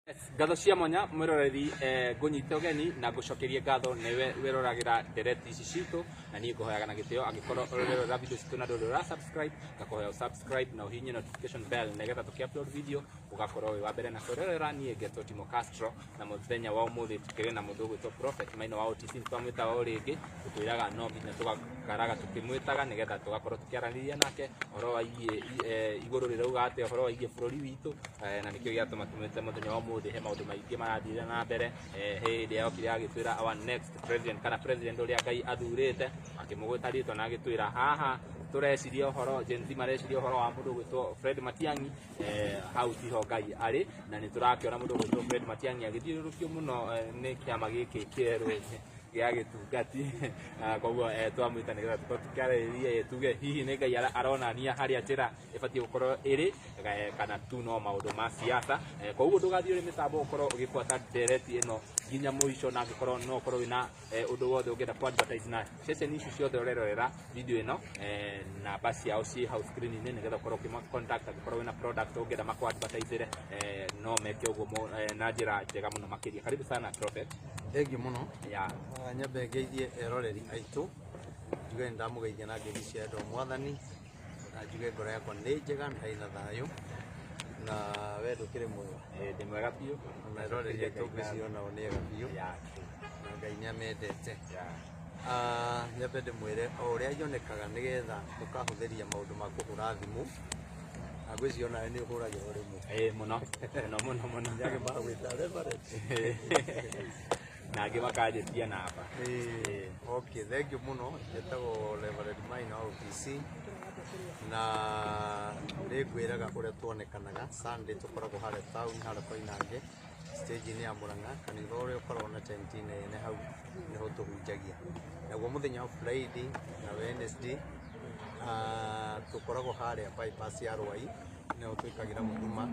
Ngatho cia mwanya mwiroreri ngunyite ugeni na ngucokerie ngatho niwe wiroragira ndereti ici citu na nie nguhoyaga na gitio angikorwo urorera video citu na ndurora subscribe ngakuhoya subscribe na uhinye notification bell nigetha tukiupload video ugakorwo wi wa mbere na kurorera nie Ngeto Timo Castro na muthenya wa umuthi tukiri na mundu gwitwo Prophet Maina wa OTC twamwita wa ringi tutwiraga no nginya tugakaraga tukimwitaga nigetha tugakorwo tukiaraniria nake horo wa iguru rirauga ate horo wa bururi witu na nikio giatuma tumwite muthenya wa umuthi he maundu maingi marathire na mbere hindi yokire agitwira our next president kana president uria Ngai athurite akimugwita ritwa na agitwira haha tureciria horo Gen Z mareciria horo wa mundu gwitwo Fred Matiang'i hau tiho Ngai ari na ni turakiona mundu gwitwo Fred Matiang'i agithiurukio muno ni kiama giki kieru gya gitungati koguo twamwita nigetha tukiarĩrĩrie tuge hihi ni Ngai aronania haria njĩra ibatie gukorwo iri kana tu no maundu ma siasa koguo ndugathie uri mitambo ukorwo ugifuata ndereti ino nginya muico na ngikorwo no ukorwo wina undu wothe ungienda ku advertise na ceceni icio ciothe urerorera video ino na basi yao ci house screen ni nigetha ukorwo ukima contact ukorwo wina product ungienda maku advertise no meke uguo na njĩra njega muno makiria. Karibu sana Prophet. Thank you muno. Yeah. Nyambe ngeithie eroreri aitu njuge ndamugeithia na ngeithi cia endo mwathani na njuge ngoro yakwa ni njega na ina thayo na we ndukiri mwega Ndi mwega biũ na eroreri aitu ngĩciona o nĩ ega biũ na Ngai nĩamendete. Nyambe ndĩmwĩre o ũrĩa yonekaga nĩgetha mũkahũthĩria maũndũ ma kũhũra thimũ na ngwĩciona nĩ ũhũragĩrwo rĩmwe muno muno njage magwĩta reverend nage makajetia namba. Okay, thank you muno. Njĩtagwo Reverend Maina wa OTC na nĩngwĩraga ũrĩa tuonekanaga Sunday tũkoragwo harĩa town harĩa Koinange stage-inĩ ya Mũrang'a kanitha ũrĩa ũkoragwo na tent nene hau nĩho tũhunjagia. Naguo mũthenya wa Friday na Wednesday tũkoragwo harĩa bypass ya Rwai nĩho twĩkagĩra huduma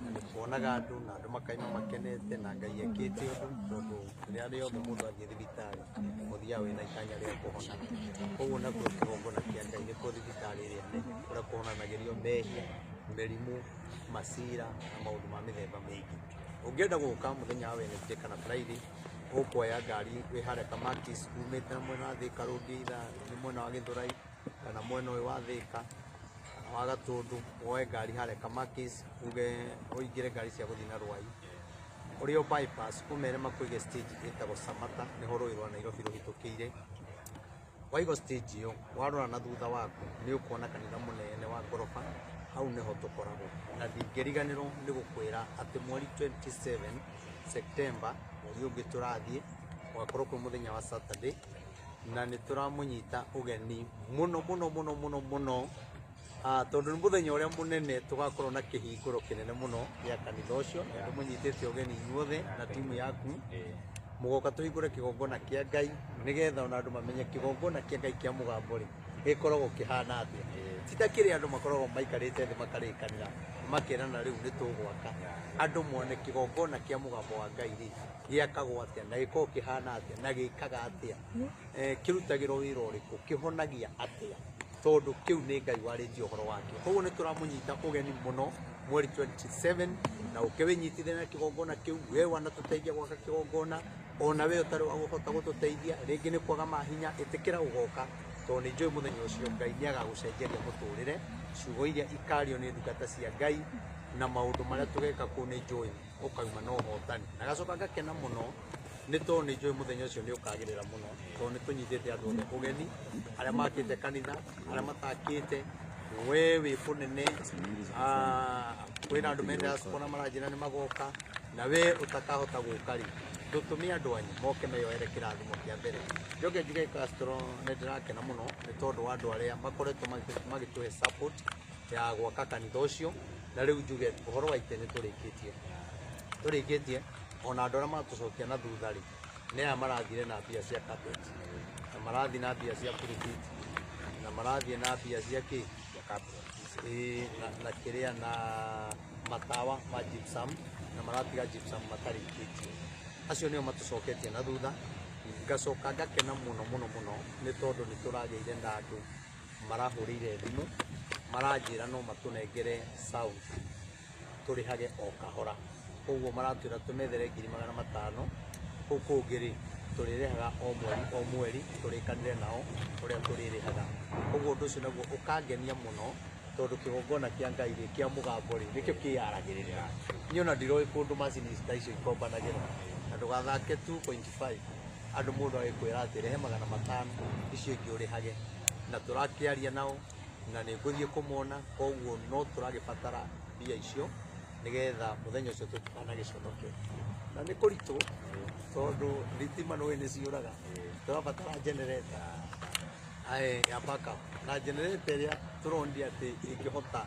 na nĩtuonaga andũ na andũ makaima makenete na Ngai ekĩte ũndũ tondũ rĩrĩa rĩothe mũndũ athiĩ thibitarĩ ũthiaga wĩna itanya rĩa kũhona. Koguo nakuo kĩgongona kĩa Ngai nĩkuo thibitarĩ ĩrĩa nene kũrĩa kũhonanagĩrio mehia, mĩrimũ, macira na maũndũ ma mĩthemba mĩingĩ. Ũngĩenda gũka mũthenya wa Wednesday kana Friday ũkuoya ngari wĩ harĩa Kamakis umĩte mwena wa Thika Road either nĩ mwena wa Gĩthũrai kana mwena ũyũ wa Thika wa Gatũndũ woe ngari harĩa Kamakis uge ũingĩre ngari cia gũthiĩ na Rwai ũrĩ o bypass ũmere makũige stage ĩtagwo Samata nĩho rũĩ rwa Nairobi rũhĩtũkĩire. Waiga stage ĩyo warora na thutha waku nĩ ũkuona kanitha mũnene wa ngoroba hau nĩho tũkoragwo na ndingĩriganĩrwo nĩ gũkwĩra atĩ mweri 27 September mweri ũngĩ tũrathiĩ ũgakorwo kwĩ mũthenya wa Saturday na nĩ tũramũnyita ũgeni muno muno muno muno muno tondũ nĩ mũthenya ũrĩa mũnene tũgakorwo na kĩhingũro kĩnene mũno gĩa kanitha ũcio na tũmũnyitĩte ũgeni inyuothe na timu yaku mũgoka tũhingũre kĩgongona kĩa Ngai nĩgetha ona andũ mamenye kĩgongona kĩa Ngai kĩa mũgambo rĩ gĩkoragwo kĩhana atĩa. Ti ta kĩrĩa andũ makoragwo maikarĩte thĩ makarĩkanĩra makerana rĩu nĩ tũgwaka. Andũ mone kĩgongona kĩa mũgambo wa Ngai rĩ gĩakagwo atĩa na gĩkoragwo kĩhana atĩa na gĩkaga atĩa, kĩrutagĩrwo wĩra ũrĩkũ, kĩhonagia atĩa, tondũ kĩu nĩ Ngai warĩtie ũhoro wakĩo. Koguo nĩ tũramũnyita ũgeni mũno mweri 27 na ũkĩwĩnyitithania na kĩgongona kĩu we wanatũteithia gwaka kĩgongona ona we ũtarĩ wa kũhota gũtũteithia rĩngĩ nĩ kwaga mahinya ĩtĩkĩra ũgoka tondũ nĩ njũĩ mũthenya ũcio Ngai nĩagagũcenjeria mũtũrĩre, ciugo iria ikario nĩ ndungata cia Ngai na maũndũ marĩa tũgeka kũu nĩ njũĩ ũkauma na ũhotani. Na gacoka ngakena mũno nĩ tondũ nĩ njũĩ mũthenya ũcio nĩ ũkagĩrĩra mũno tondũ nĩ tũnyitĩte andũ othe ũgeni arĩa makĩte kanitha arĩa matakĩte we wĩ kũnene kwĩna andũ me diaspora maranjĩra nĩ magoka na we ũtakahota gũka rĩ tũtũme andũ anyu moke meyoere kĩrathimo kĩa mbere. Njoke njuge Castro nĩ ndĩrakena mũno nĩ tondũ wa andũ arĩa makoretwo magĩtũhe support ya gwaka kanitha ũcio na rĩu njuge ũhoro wa ithe nĩ tũrĩkĩtie ona andũ arĩa matũcokia na thutha rĩ nĩ aya marathire na mbia cia carpet na marathiĩ na mbia cia pulpit na marathiĩ na mbia cia kĩ na kĩrĩa na matawa ma gypsum na maratiga gypsum matarĩkĩtie. Acio nĩo matũcoketie na thutha. Ngacoka ngakena mũno mũno mũno nĩ tondũ nĩ tũragĩire na andũ marahũrĩire thimũ maranjĩra no matũnengere sound tũrĩhage o kahora koguo maratwira tumethere 500,000 kuu kungiri turirehaga o mweri turikanire nao uria turirihaga koguo undu ucio naguo ukangenia muno tondu kigongona kia Ngai kia mugambo nikio kiaragirira nyona ndiroi kundu macini ta icio ikombanagira na ndugathake 2.5 andu mundu agikwira ati rehe 500 icio ingi urihage na turakiaria nao na niguthie kumona koguo no turagibatara mbia icio nigetha muthenya ucio tutikanagiconoke na ni kuritu tondu thitima no ni ciuraga turabatara generator ya backup na generator ya turondi ati ingihota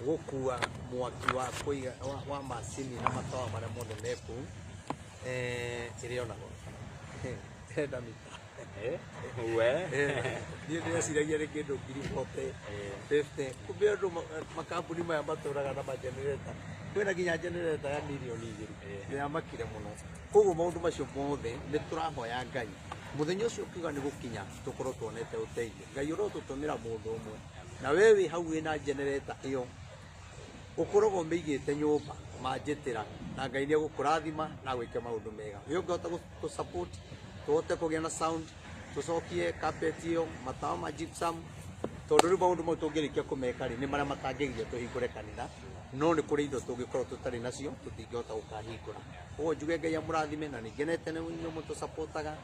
gukua mwaki wa kuiga wa macini na matawa maria mothe meku irionago henda mita we ni ndeciragia ni kindu 50 kumbe andu makambuni maya maturaga na generator kwina nginya generator ya milioni 2 ya makire muno koguo maundu macio mothe ni turahoya Ngai muthenya ucio ukiuga ni gukinya tukorwo tuonete uteithio Ngai urotutumira mundu umwe na wewe hau wina generator iyo ukorwo meigite nyumba manjitira na Ngai ni egukurathima na gwike maundu mega we ungihota ku support tuhote kugia na sound tucokie carpet iyo matawa ma gypsum tondu riu maundu mau tungirikia kumeka ri ni maria matangigia tuhingure kanitha no ni kuri indo tungikorwo tutari nacio tutingihota gukahingura koguo njuge Ngai amurathime na ningenete ni mutu supportaga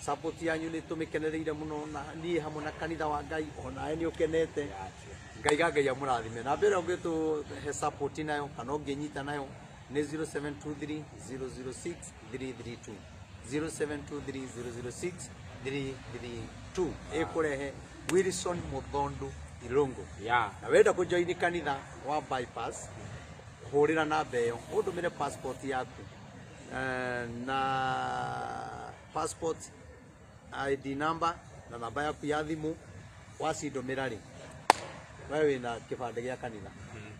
support yanyu ni tumikenereire muno na nie hamwe na kanitha wa Ngai ona ni ukenete Ngai amurathime na mbere ungitu he support nayo kana unginyita nayo ni 0723 006 332 0723 006 332 ikurehe Wilson Muthondu Irungu na wenda kujoini kanitha wa bypass hurira namba iyo udumire passport yaku na passport ID number na namba yaku ya thimu wacindomira ri wewe na kibande gia kanitha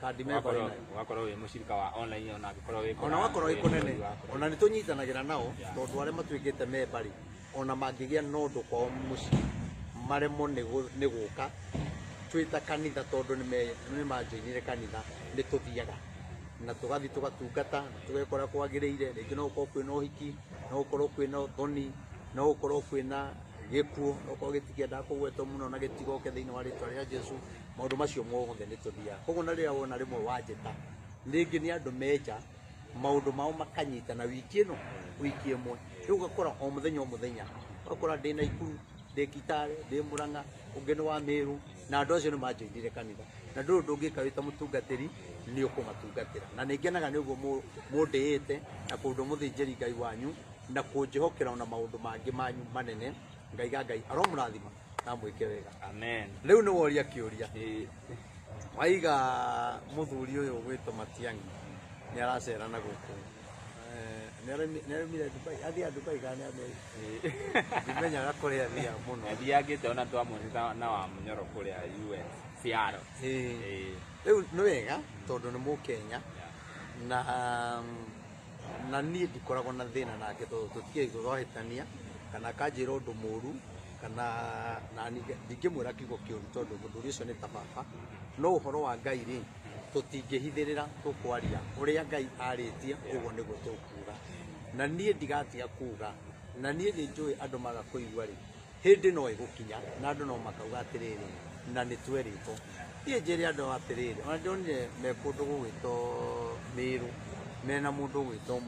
kandi member wakorwo wi mucirika wa online ona agikorwo wi ona wakorwo ikunene ona ni tunyitanagira nao tondu aria matwikite member ri ona mangigia nondu kwa muci maremo ni guka twita kanitha tondu ni majoinire kanitha ni tuthiaga na tugathi tugatungata tugekora kwagiriire ringi no ukorwo kwina uhiki no ukorwo kwina thoni no ukorwo kwina gikuo ukorwo gitikienda kugwetwo muno na gitigoke thiini wa ritwa ria Jesu maundu macio mothe ni tuthia koguo na ria wona rimwe wanjita ringi ni andu meja maundu mao makanyita na wiki ino wiki imwe riu gakora o muthenya gakora ndina Ikuru ndi Kitale ndi Murang'a ungi ni wa Meru na andu acio ni majoinire kanitha na ndu ndungika wita mutungatiri ni ukumatungatira na ningenaga ni uguo mundiite na kundu muthinjiri Ngai wanyu na kunjihokera ona maundu mangi manyu manene Ngai aromurathima na mwike wega amen riu ni woria kiuria waiga muthuri uyu gwitwo Matiang'i ni aracera na guku neremire Dubai athia Dubai kana Amerika ndimenyaga kuria thia muno athiangite ona twamuonita na wa munyoro kuria US Seattle riu ni wega tondu ni Mukenya na nie ndikoragwo na thina nake tondu tutige kurohitania kana kanjira undu muru kana nani ndingimwira kiugo kiuru tondu muthuri ucio ni ta baba no uhoro wa Ngai ri tutingihithirira tukwaria uria Ngai aritie uguo niguo tukuga na nie ndigatiga kuga na nie ni njui andu magakuigua ri hindi no igukinya na andu no makauga atiriri na ni tweritwo nie njiri andu atiriri ona ndonire me kundu gugwitwo Miru mena mundu gwitwo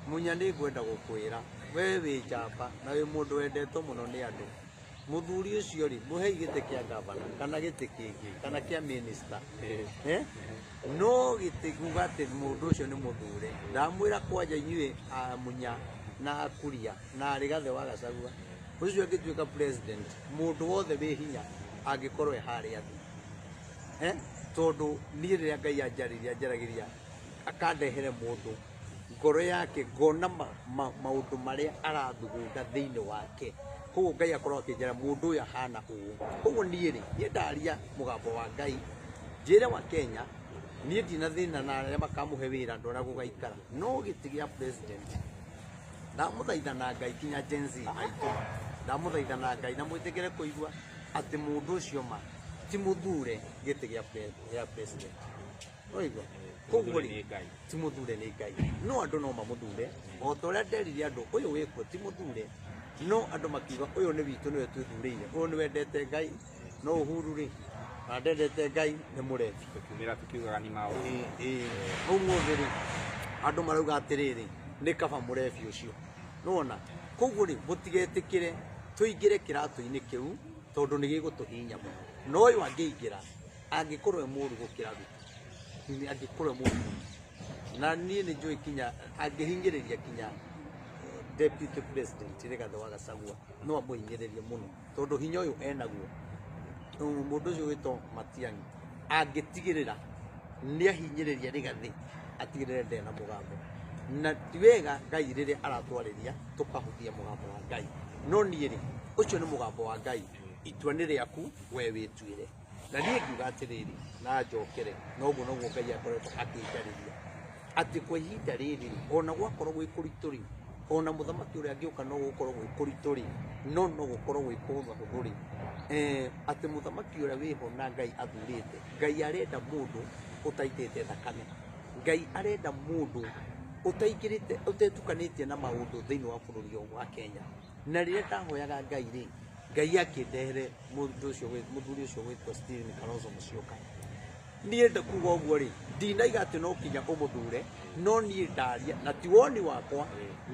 Munya ni ngwenda gukwira we wi njamba na wi mundu wendetwo muno ni andu muthuri ucio ri muhe gite kia gavana kana gite kingi kana kia minister no gite kuga ati mundu ucio ni muthure ndamwira kwanja inyue Munya na Akuria na Rigathi wa Gachagua ucio agituika president mundu wothe wi hinya angikorwo haria thi tondu ni riria Ngai anjaragiria akandehere mundu ngoro yake ngona maundu maria arathugunda thiini wake koguo Ngai akorwo akinjira mundu uyu ahana uu koguo nie ri nie ndaria mugambo wa Ngai njire wa Kenya nie ndina thina na aria makamuhe wira ndora gugaikara no giti gia president ndamuthaitha na Ngai kinya Gen Z aitu ndamuthaitha na Ngai na mwitikire kuigua ati mundu ucio ma ti muthure giti gia president oigwa koguo ti muthure ni Ngai no andu no mamuthure o ta uria nderire andu uyu wikuo ti muthure no andu makiuga uyu ni witu niwe twithurire uyu ni wendete Ngai no Uhuru ri na ndendete Ngai ni murebi tukimira tukiugaga ni mao umuthi ri andu marauga atiriri ni kaba murebi ucio nona koguo ri mutigetikire tuingire kiratu-ini kiu tondu ni gigutuhinya muno no uyu angiingira angikorwo e muru gukira ni angikorwo muru na nie ni njui kinya angihingiriria kinya deputy president Rigathi wa Gachagua no amuhinyiririe muno tondu hinya uyu enaguo mundu ucio witwo Matiang'i angitigirira ni ahinyiriria Rigathi atigirire ndena mugambo na tiwega Ngai riria aratwariria tukahuthia mugambo wa Ngai no nie ri ucio ni mugambo wa Ngai itua ni riaku we wituire na nie ngiuga atiriri na njokere no guo noguo Ngai akoretwo akinjarĩria ati kwa ihinda rĩrĩ ona gwakorwo gwĩ kũritũ rĩ ona mũthamaki ũrĩa angĩũka no gũkorwo gwĩ kũritũ rĩ no gũkorwo gwĩ kũhũthũ rĩ ati mũthamaki ũrĩa wĩho na Ngai athurĩte Ngai arenda mũndũ ũtaitĩte thakame Ngai arenda mũndũ utaingĩrĩte ũtetukanĩtie na maũndũ thĩinĩ wa bũrũri ũyũ wa Kenya na rĩrĩa ndahoyaga Ngai rĩ Ngai akĩndehere mũthuri ũcio wĩtwo Stephen Kalonzo Musyoka niĩ ndakuga ũguo rĩ ndinaiga atĩ no kinya ũmũthure no niĩ ndaria na ti woni wakwa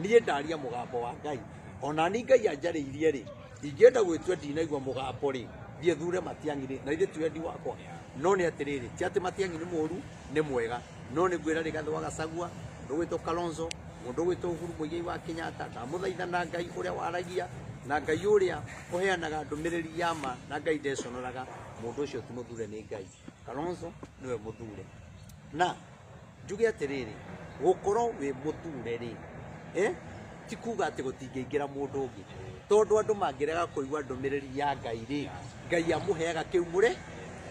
niĩ ndaria mũgambo wa Ngai ona ni Ngai anjarĩirie rĩ ingĩenda gwĩtua ndinaigua mũgambo rĩ thiĩ thure Matiang'i rĩ na ithe ti wendi wakwa no nĩ atĩrĩrĩ ti atĩ Matiang'i nĩ mũru nĩ mwega no nĩ ngwĩra Rigathi wa Gachagua mũndũ gwĩtwo Kalonzo mũndũ gwĩtwo Uhuru Muigai wa Kenyatta ndamũthaithana Ngai ũrĩa waragia na Ngai ũrĩa ũheanaga ndũmĩrĩri ya ma na Ngai ndeconoraga mũndũ ũcio ti mũthure nĩ Ngai Kalonzo niwe mũthure na njuge atĩrĩrĩ gũkorwo wĩ mũthure rĩ ti kuga atĩ gũtingĩingĩra mũndũ ũngĩ tondũ andũ mangĩrega kũigua ndũmĩrĩri ya Ngai rĩ Ngai amũheaga kĩu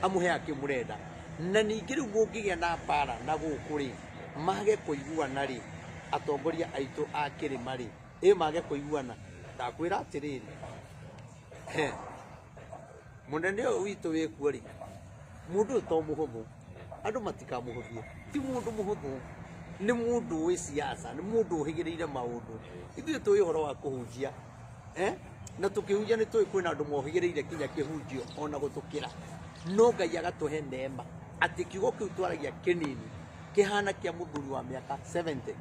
amũheaga kĩu mũrenda na ningĩ rĩu mũngĩgĩa na mbara na gũkũ rĩ mage kũiguana rĩ atongoria aitũ a kĩrĩma rĩ mage kũiguana ndakwĩra atĩrĩrĩ mũnene ũyũ witũ wĩkuo rĩ mũndũ ũyũ to mũhũthũ andũ matikamũhũthie ti mũndũ mũhũthũ nĩ mũndũ wĩ siasa nĩ mũndũ ũhĩgĩrĩire maũndũ ithuĩ tũĩ ũhoro wa kũhunjia na tũkĩhunjia nĩ tũĩ kwĩna andũ mohĩgĩrĩire kinya kĩhunjio ona gũtũkĩra no Ngai agatũhe neema atĩ kiugo kĩu twaragia kĩnini kĩhana kĩa mũthuri wa mĩaka 70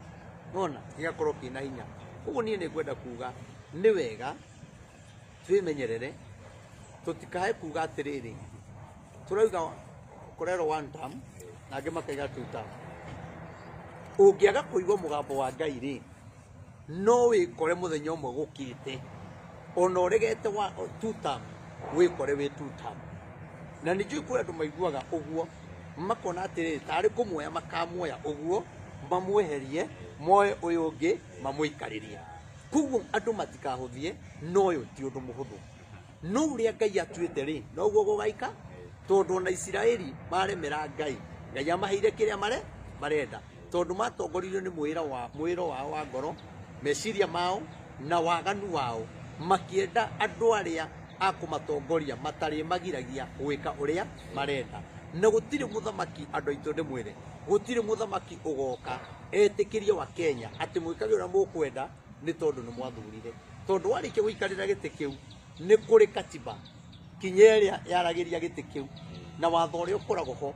nona gĩgakorwo kĩna hinya ũguo niĩ nĩ ngwenda kuga nĩ wega twĩmenyerere tũtikae kuga atĩrĩrĩ turauga korero one term na angĩ makaiga two term ũngĩaga kũigua mũgambo wa Ngai rĩ no wĩkore mũthenya ũmwe gũkĩte ona ũregete wa two term wĩkore wĩ two term na nĩ njũĩ kũrĩ andũ maiguaga ũguo makona atĩrĩrĩ tarĩ kũmuoya makamuoya ũguo mamweherie moe ũyũ ũngĩ mamũikarĩrie koguo andũ matikahũthie no ũyũ ti ũndũ mũhũthũ no ũrĩa Ngai atuĩte rĩ noguo gũgaika tondu ona Isiraeli maremera Ngai Ngai amaheire kĩrĩa marenda tondu matongoririo nĩ mwĩro wao wa ngoro meciria mao na waganu wao makĩenda andũ arĩa akũmatongoria matarĩ magiragia gwĩka ũrĩa marenda na gũtirĩ mũthamaki andũ aitũ ndĩmwĩre gũtirĩ mũthamaki ũgoka etĩkĩrie wa Kenya atĩ mwĩkage ũrĩa mũkwenda nĩ tondu nĩ mwathurire tondu warĩkia gũikarĩra gĩtĩ kĩu nĩ kũrĩ katiba kinya ĩrĩa yaragĩria gĩtĩ kĩu na watho ũrĩa ũkoragwo ho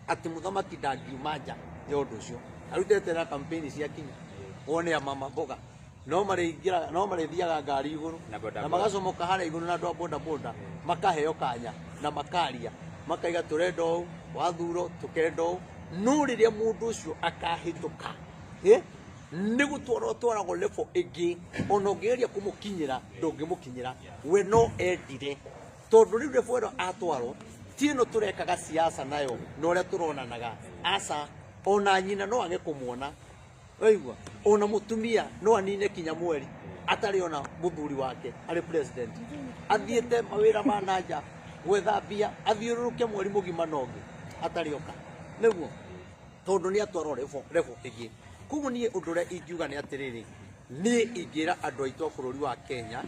atĩ mũthamaki ndangiuma nja ya ũndũ ũcio arutete na kampeni cia kinya wone mama mboga no marĩthiaga ngari igũrũ na magacomoka harĩa igũrũ na andũ a boda boda makaheo kanya na makaria makaiga tũrenda ũũ wathuro tũkenda ũũ no rĩrĩa mũndũ ũcio akahĩtũka nĩ gũtwarwo twaragwo level ĩngĩ ona ũngĩgeria kũmũkinyĩra ndũngĩmũkinyĩra we no endire tondu rĩu level ĩno atwarwo ti ĩno tũrekaga siasa nayo na ũrĩa tũronanaga aca ona nyina no age kũmuona waigua ona mũtumia no anine kinya mweri atarĩ ona mũthuri wake arĩ president athiĩte mawĩra ma nanja gwetha mbia athiũrũrũke mweri mũgima na ũngĩ atarĩ oka nĩguo tondu nĩ atwarwo level ĩngĩ koguo niĩ ũndũ ũrĩa ingiuga nĩ atĩrĩrĩ niĩ ingĩra andũ aitũ a bũrũri wa Kenya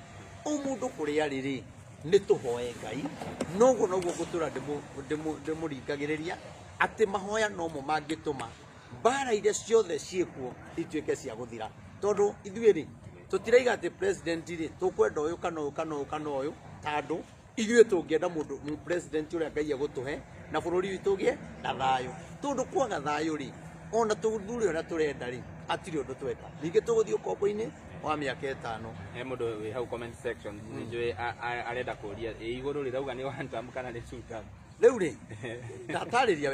o mũndũ kũrĩa rĩrĩ nĩ tũhoe Ngai noguo ngũtũra ndĩmũringagĩrĩria ati mahoya no mo mangituma bara ire ciothe ciekuo ituike cia guthira tondu ithuĩ rĩ tũtiraiga atĩ president rĩ tũkwenda ũyũ kana ũyũ kana ũyũ kana ũyũ tondũ ithuĩ tũngĩenda mũndũ president ũrĩa Ngai egũtũhe na bũrũri witũ ũgĩe na thayũ tondu kwaga thayũ rĩ ona tũthure ũrĩa tũrenda rĩ atirĩ ũndũ tweka ningĩ tũgũthiĩ ũkombo-inĩ wa mĩaka 5 he mũndũ wĩ hau comment section nĩnjũĩ arenda kũria igũrũ rĩrauga nĩ one term kana nĩ two term rĩu rĩ ndatarĩria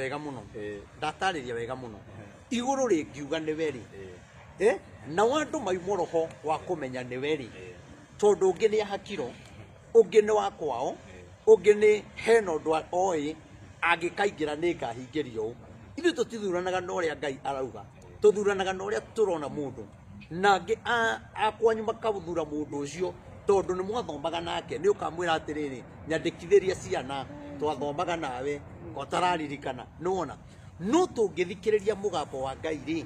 wega mũno igũrũ rĩngiuga nĩwe rĩ na andũ mauma roho wa kũmenya nĩwe rĩ tondũ ũngĩ nĩ ahakirwo ũngĩ nĩ wa kwao ũngĩ nĩ hena ũndũ oĩ angĩkaingĩra nĩ ngahingĩrio ũũ ithuĩ tũtithuranaga na ũrĩa Ngai arauga tũthuranaga na ũrĩa tũrona mũndũ na angĩ akwanyu makathura mũndũ ũcio tondũ nĩ mwathomaga nake nĩ ũkamwĩra atĩrĩrĩ nyandĩkithĩria ciana twathomaga nawe ũtararirikana nĩwona no tũngĩthikĩrĩria mũgambo wa Ngai rĩ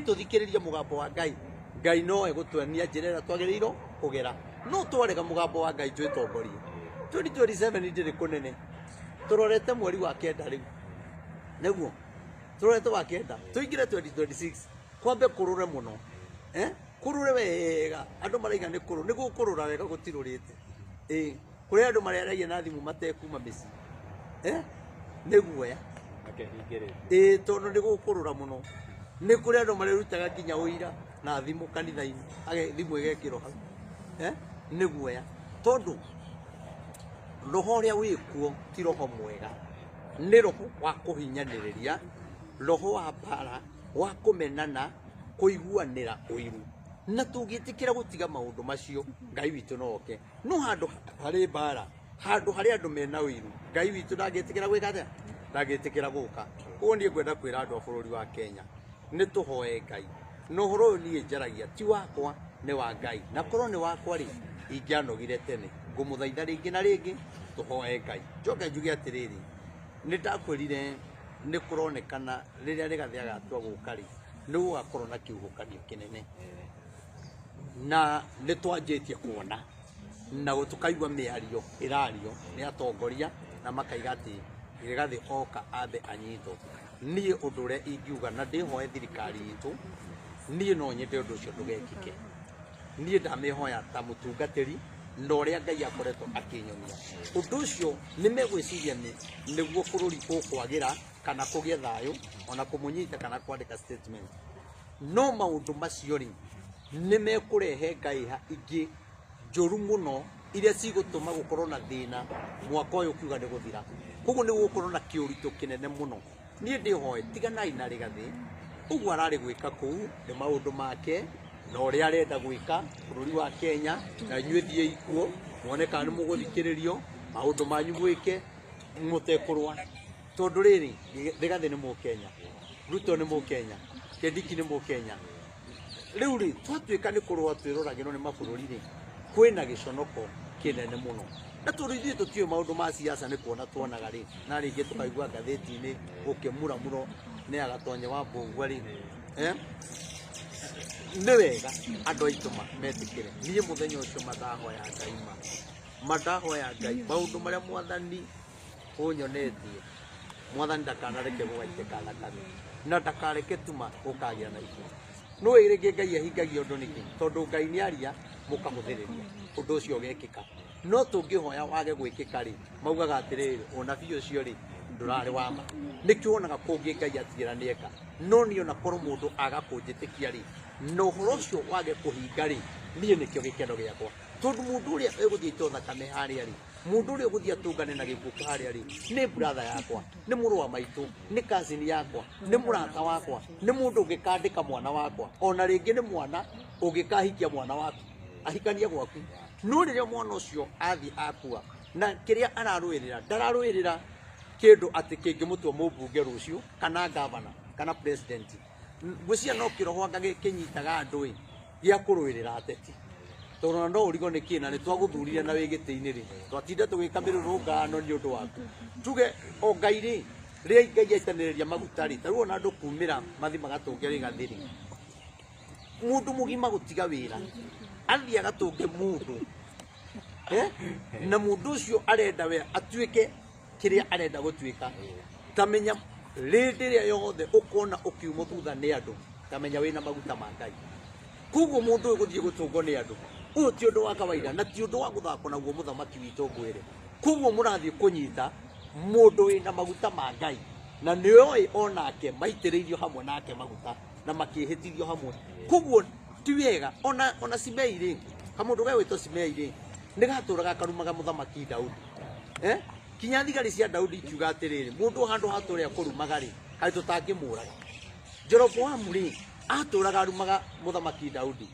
tũthikĩrĩria mũgambo wa Ngai Ngai no egũtuonia njĩra ĩrĩa twagĩrĩirwo kũgera no twarega mũgambo wa Ngai twĩtongorie 2027 ndĩrĩ kũnene tũrorete mweri wa 9 rĩu nĩguo tũrorete wa 9 tũingĩre 2026 kwambe kũrũre mũno kũrũre wega andũ maraiga nĩ kũrũ nĩguo kũrũra wega gũtirũrĩte kũrĩ andũ marĩaragia na thimũ matekuma mĩciĩ nĩguo tondũ nĩguo kũrũra mũno nĩ kũrĩ andũ marĩrutaga nginya ũira na thimũ kanitha-inĩ thimũ ĩgekĩrwo hau nĩguo tondũ roho ũrĩa wĩkuo ti roho mwega nĩ roho wa kũhinyanĩrĩria roho wa mbara wa kũmenana kũiguanĩra ũiru na tũngĩtĩkĩra gũtiga maũndũ macio Ngai witũ no oke no handũ harĩ mbara handũ harĩ andũ mena ũiru Ngai witũ ndangĩtĩkĩra gwĩka atĩa ndangĩtĩkĩra gũka ũguo niĩ ngwenda kwĩra andũ a bũrũri wa Kenya nĩ tũhoe Ngai na ũhoro ũyũ niĩ njaragia ti wakwa nĩ wa Ngai na korwo nĩ wakwa rĩ ingĩanogire tene ngũmũthaitha rĩngĩ na rĩngĩ tũhoe Ngai njoke njuge atĩrĩrĩ nĩ ndakwĩrire nĩ kũronekana rĩrĩa rĩgathĩ agatua gũka rĩ nĩ gũgakorwo na kĩhuhũkanio kĩnene na nĩ twanjĩtie kuona na tũkaigua mĩario ĩrario nĩ atongoria na makaiga atĩ rĩgathĩ oka ambe anyitwo niĩ ũndũ ũrĩa ingiuga na ndĩhoe thirikari itũ niĩ no nyende ũndũ ũcio ndũgekĩke niĩ ndamĩhoya ta mũtungatĩri na ũrĩa Ngai akoretwo akĩnyonia ũndũ ũcio nĩ megwĩciria nĩguo bũrũri ũkwagĩra kana kũgĩa thayũ ona kũmũnyita kana kwandĩka statement no maũndũ macio rĩ nĩ mekũrehe ngaiha ingĩ njũru mũno iria cigũtũma gũkorwo na thĩna mwaka ũyũ ukiuga nĩ gũthira koguo nĩ gũkorwo na kĩũritũ kĩnene mũno niĩ ndĩhoe tiganai na Rigathĩ ũguo ararĩ gwĩka kũu nĩ maũndũ make na ũrĩa arenda gwĩka bũrũri wa Kenya na inyuĩ thiĩ ikuo muone kana nĩ mũgũthikĩrĩrio maũndũ manyu mwĩke mũtekũrũa tondũ rĩrĩ Rigathĩ nĩ Mũkenya Ruto nĩ Mũkenya Kindiki nĩ Mũkenya rĩu rĩ twatuĩka nĩ kũrũa twĩroragĩrwo nĩ mabũrũri rĩ kwĩna gĩconoko kĩnene mũno na tondũ ithuĩ tũtiũĩ maũndũ ma siasa nĩ kuona tuonaga rĩ na rĩngĩ tũkaigua ngathĩti-inĩ ũkĩmuramũro nĩ agatonye wa Mbũgua rĩ nĩ wega andũ aitũ metĩkĩre niĩ mũthenya ũcio madahoya Ngai maũndũ marĩa mwathani ũnyonetie mwathani ndakanareke gũgaitĩka thakame na ndakareke tuma gũkagĩa na ikuũ no rĩngĩ Ngai ahingagia ũndũ nĩkĩ tondũ Ngai nĩ aria mũkamũthĩrĩria ũndũ ũcio ũgekĩka no tũngĩhoya wage gwĩkĩka rĩ maugaga atĩrĩrĩ ũnabii ũcio rĩ ndũrarĩ wa ma nĩkĩo wonaga kũngĩ Ngai atigĩra nĩeka no niĩ ona korwo mũndũ aga kũnjĩtĩkia rĩ na ũhoro ũcio wage kũhinga rĩ niĩ nĩkĩo gĩkeno gĩakwa tondũ mũndũ ũrĩa egũthiĩ ito thakame harĩa rĩ mũndũ ũrĩa ũgũthiĩ atũngane na gĩkuũ harĩa rĩ nĩ brother yakwa nĩ mũrũ wa maitũ nĩ cousin yakwa nĩ mũrata wakwa nĩ mũndũ ũngĩkandĩka mwana wakwa ona rĩngĩ nĩ mwana ũngĩkahikia mwana waku ahikania gwaku no rĩrĩa mwana ũcio athiĩ akua na kĩrĩa ararũĩrĩra ndararũĩrĩra kĩndũ atĩ kĩngĩmũtua mũmbunge rũciũ kana gavana kana president ngwĩciria no kĩroho kĩnyitaga andũ gĩa kũrũĩrĩra ateti tondũ no ũrigo nĩ kĩna nĩ twagũthurire na wĩ gĩtĩ-inĩ rĩ twatinda tũgĩka mĩrũrũngano nĩ ũndũ waku tuge o Ngai rĩ rĩrĩa Ngai aitanĩrĩria maguta rĩ tarĩu ona andũ kumĩra mathi magatũnge Rigathĩ rĩ mũndũ mũgima gũtiga wĩra athiĩ agatũnge mũndũ na mũndũ ũcio arenda we atuĩke kĩrĩa arenda gũtuĩka tamenya rĩrĩa yothe ũkona ũkiuma thutha nĩ andũ kamenya wĩna maguta ma Ngai koguo mũndũ ũyũ gũthiĩ gũtũngwo nĩ andũ ũyũ ti ũndũ wa kawaida na ti ũndũ wa gũthakwo naguo mũthamaki witũ ngwĩre koguo mũrathiĩ kũnyita mũndũ wĩna maguta ma Ngai na nĩoĩ onake maitĩrĩirio hamwe nake maguta na makĩhĩtithio hamwe koguo ti wega ona Simei rĩ kamũndũ ga gwĩtwo Simei rĩ nĩ gatũraga karumaga mũthamaki Daudi kinya thigari cia Daudi ikiuga atĩrĩrĩ mũndũ handũ hatũrĩa kũrumaga rĩ kaĩ tũtangĩmũraga Jeroboamu rĩ atũraga arumaga mũthamaki Daudi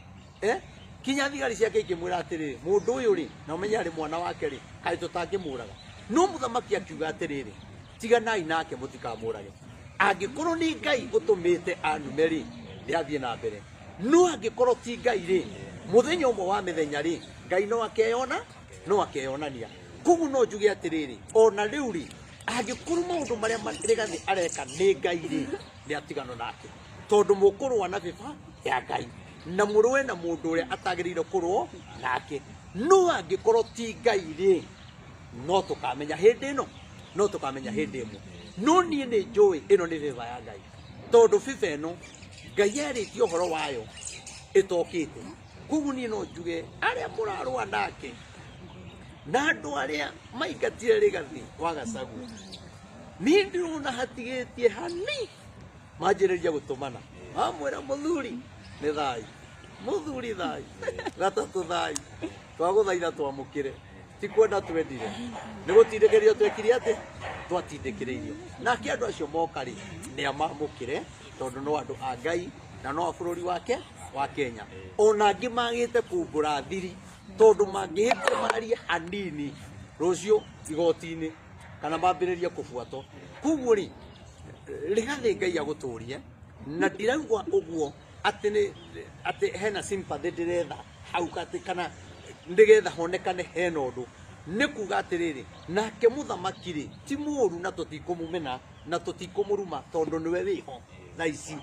kinya thigari ciake ikĩmwĩra atĩrĩrĩ mũndũ ũyũ rĩ na ũmenye arĩ mwana wake rĩ kaĩ tũtangĩmũraga no mũthamaki akiuga atĩrĩrĩ tiganai nake mũtikamũrage angĩkorwo nĩ Ngai ũtũmĩte anume rĩ ndĩathiĩ na mbere no angĩkorwo ti Ngai rĩ mũthenya ũmwe wa mĩthenya rĩ Ngai no akeyonania koguo no njuge atĩrĩrĩ ona rĩu rĩ angĩkorwo maũndũ marĩa Rigathĩ areka nĩ Ngai rĩ nĩ atigano nake tondũ mũkũrũa na bĩba ya Ngai na mũrũe na mũndũ ũrĩa atagĩrĩire kũrũo nake no angĩkorwo ti Ngai rĩ no tũkamenya hĩndĩ ĩmwe no niĩ nĩ njũĩ ĩno nĩ bĩba ya Ngai tondũ bĩba ĩno Ngai erĩtie ũhoro wayo ĩtokĩte koguo niĩ no njuge arĩa mũrarũa nake na andũ arĩa maingatire Rigathĩ wa Gachagua niĩ ndĩrona hatigĩtie hani manjĩrĩria gũtũmana amwĩra mũthuri nĩ thayũ mũthuri thayũ gatatũ thayũ twagũthaitha twamũkĩre ti kwenda twendire nĩ gũtindĩkĩrĩrio twekire atĩ twatindĩkĩrĩirio nake andũ acio moka rĩ nĩ amamũkĩre tondũ no andũ a Ngai na no a bũrũri wake wa Kenya ona angĩ magĩte kumbũra thiri tondũ mangĩhĩtia marie hanini rũciũ igoti-inĩ kana mambĩrĩrie kũbuatwo koguo rĩ Rigathĩ Ngai agũtũrie na ndirauga ũguo atĩ hena sympathy ndĩretha hau katĩ kana nĩgetha honekane hena ũndũ nĩ kuga atĩrĩrĩ nake mũthamaki rĩ ti mũũru na tũtikũmũmena na tũtikũmũruma tondũ nĩwe wĩho thaa ici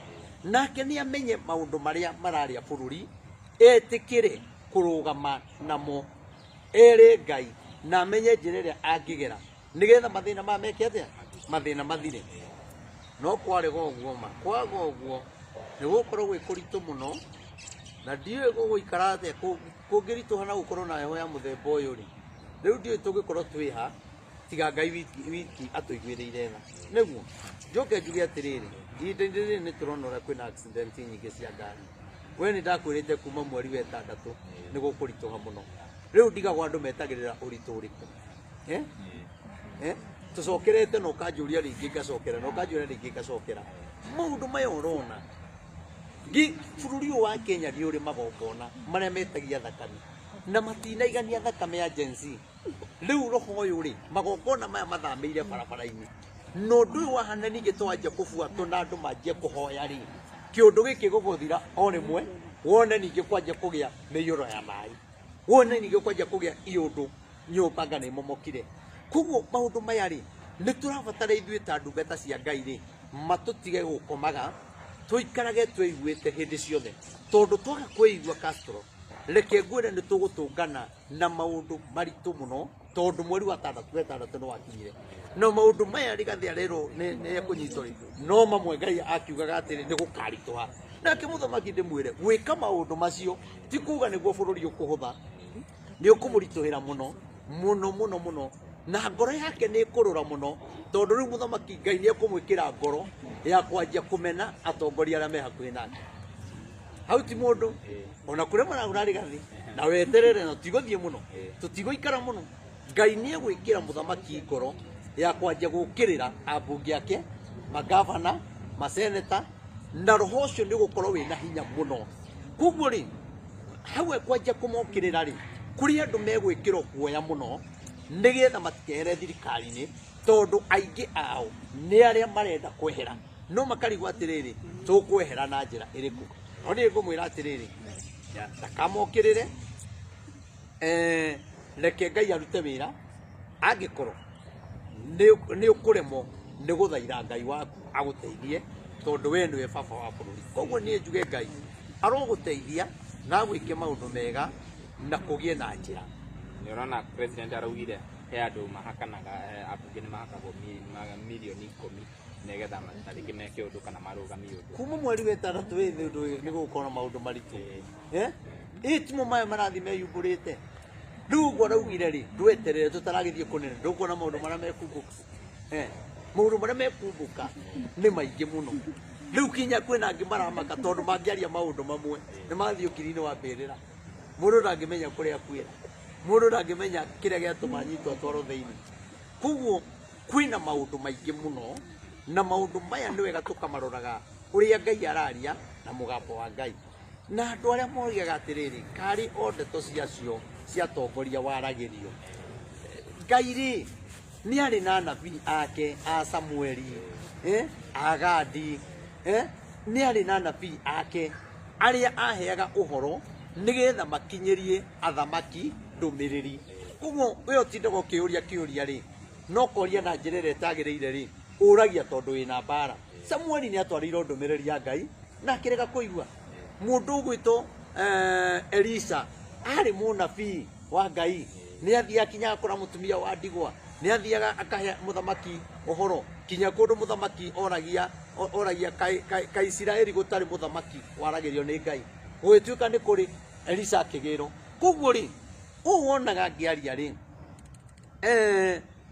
nake nĩ amenye maũndũ marĩa mararĩa bũrũri etĩkĩre kũrũgama namo erĩ Ngai na amenye njĩra ĩrĩa angĩgera nĩgetha mathĩna mameke atĩa mathĩna mathire no kwarega ũguo kwaga ũguo nĩ gũkorwo gwĩ kũritũ mũno na ndiũĩ gũgũikara atĩa kũngĩritũha na gũkorwo na heho ya mũthemba ũyũ rĩ rĩu ndiũĩ tũngĩkorwo twĩha tiga Ngai wiki atũiguĩrĩire tha nĩguo njoke njuge atĩrĩrĩ ihinda-inĩ rĩrĩ nĩ tũrona ũrĩa kwĩna accident nyingĩ cia ngari we nĩ ndakwĩrĩte kuma mweri wa ĩtandatũ nĩ gũkũritũha mũno rĩu ndigagwo andũ metagĩrĩra ũritũ ũrĩkũ tũcokerete na ũkanjũria rĩngĩ ngacokera na ũkanjũria rĩngĩ ngacokera maũndũ maya ũrona bũrũri ũyũ wa Kenya nĩ ũrĩ magongona marĩa metagia thakame na matinaigania thakame ya Gen Z rĩu roho ũyũ rĩ magongona maya mathamĩire barabara-inĩ na ũndũ ũyũ wahana ningĩ twanjia kũbuatwo na andũ manjie kũhoya rĩ kĩũndũ gĩkĩ gũgũthira o rĩmwe wone ningĩ kwanjia kũgĩa mĩiyũro ya maĩ wone ningĩ kwanjia kũgĩa iũndũ nyũmba nga nĩ momokire koguo maũndũ maya rĩ nĩ tũrabatara ithuĩ ta ndungata cia Ngai rĩ matũtige gũkomaga tũikarage twĩiguĩte hĩndĩ ciothe tondũ twaga kwĩigua Castro reke ngwĩre nĩ tũgũtũngana na maũndũ maritũ mũno tondũ mweri wa ĩtandatũ nĩ wakinyire na maũndũ maya Rigathĩ arerwo nĩ ekũnyitwo rĩ no mamwe Ngai akiugaga atĩrĩ nĩ gũkaritũha nake mũthamaki ndĩmwĩre gwĩka maũndũ macio ti kuga nĩguo bũrũri ũkũhũtha nĩ ũkũmũritũhĩra mũno na ngoro yake nĩ ĩkũrũra mũno tondũ rĩu mũthamaki Ngai nĩ ekũmwĩkĩra ngoro ya kwanjia kũmena atongoria arĩa me hakuhĩ nake hau ti mũndũ ona kũrĩa maragũra Rigathĩ na weterere na tũtigũthiĩ mũno tũtigũikara mũno Ngai nĩ egwĩkĩra mũthamaki ngoro ya kwanjia gũkĩrĩra ambunge ake magavana maseneta na roho ũcio nĩ ũgũkorwo wĩna hinya mũno koguo rĩ hau ekwanjia kũmokĩrĩra rĩ kũrĩ andũ megwĩkĩrwo guoya mũno nĩgetha matikehere thirikari-inĩ tondũ aingĩ ao nĩ arĩa marenda kwehera no makarigwo atĩrĩrĩ tũkwehera na njĩra ĩrĩkũ no nĩ ngũmwĩra atĩrĩrĩ ndakamokĩrĩre reke Ngai arute wĩra angĩkorwo nĩ ũkũremwo nĩ gũthaitha Ngai waku agũteithie tondũ we nĩwe baba wa bũrũri koguo niĩ njuge Ngai arogũteithia na gwĩke maũndũ mega na kũgĩe na njĩra nĩ ũrona president araugire he andũ mahakanaga ambunge nĩ mahakagwo mirioni 10 negetha matariki meke undu kana marugami undu kuma mweri wetandatu withi undu ni gukona maundu maritu itimo maya marathi meyumburite riu gwa raugire ri ndweterere tutaragithie kunene ndukuona maundu maria mekumbuka maundu maria mekumbuka ni maingi muno riu kinya kwina angi maramaka tondu mangiaria maundu mamwe ni mathii ukiri-ini wa mbirira mundu ndangimenya kuria kwira mundu ndangimenya kiria giatuma nyitwo twaro thiini koguo kwina maundu maingi muno na maundu maya ni wega tukamaroraga uria Ngai araria na mugambo wa Ngai na andu aria moriaga atiriri kari o ndeto ciacio cia tongoria waragirio Ngai ri ni ari na nabii ake a Samueli a Gadi ni ari na nabii ake aria aheaga uhoro nigetha makinyirie athamaki ndumiriri koguo we utindaga ukiuria kiuria ri no koria na njira ĩrĩa ĩtagĩrĩire ri uragia tondu wina mbara Samueli ni atwarire ndumiriri ya Ngai na akirega kuigua mundu ugwitwo Elisha ari munabii wa Ngai ni athia kinya akora mutumia wa ndigwa ni athiaga akahe muthamaki uhoro kinya kundu muthamaki oragia kai Isiraeli gutari muthamaki waragirio ni Ngai gwituika ni kuri Elisha akigiro koguo ri uwonaga ngiaria ri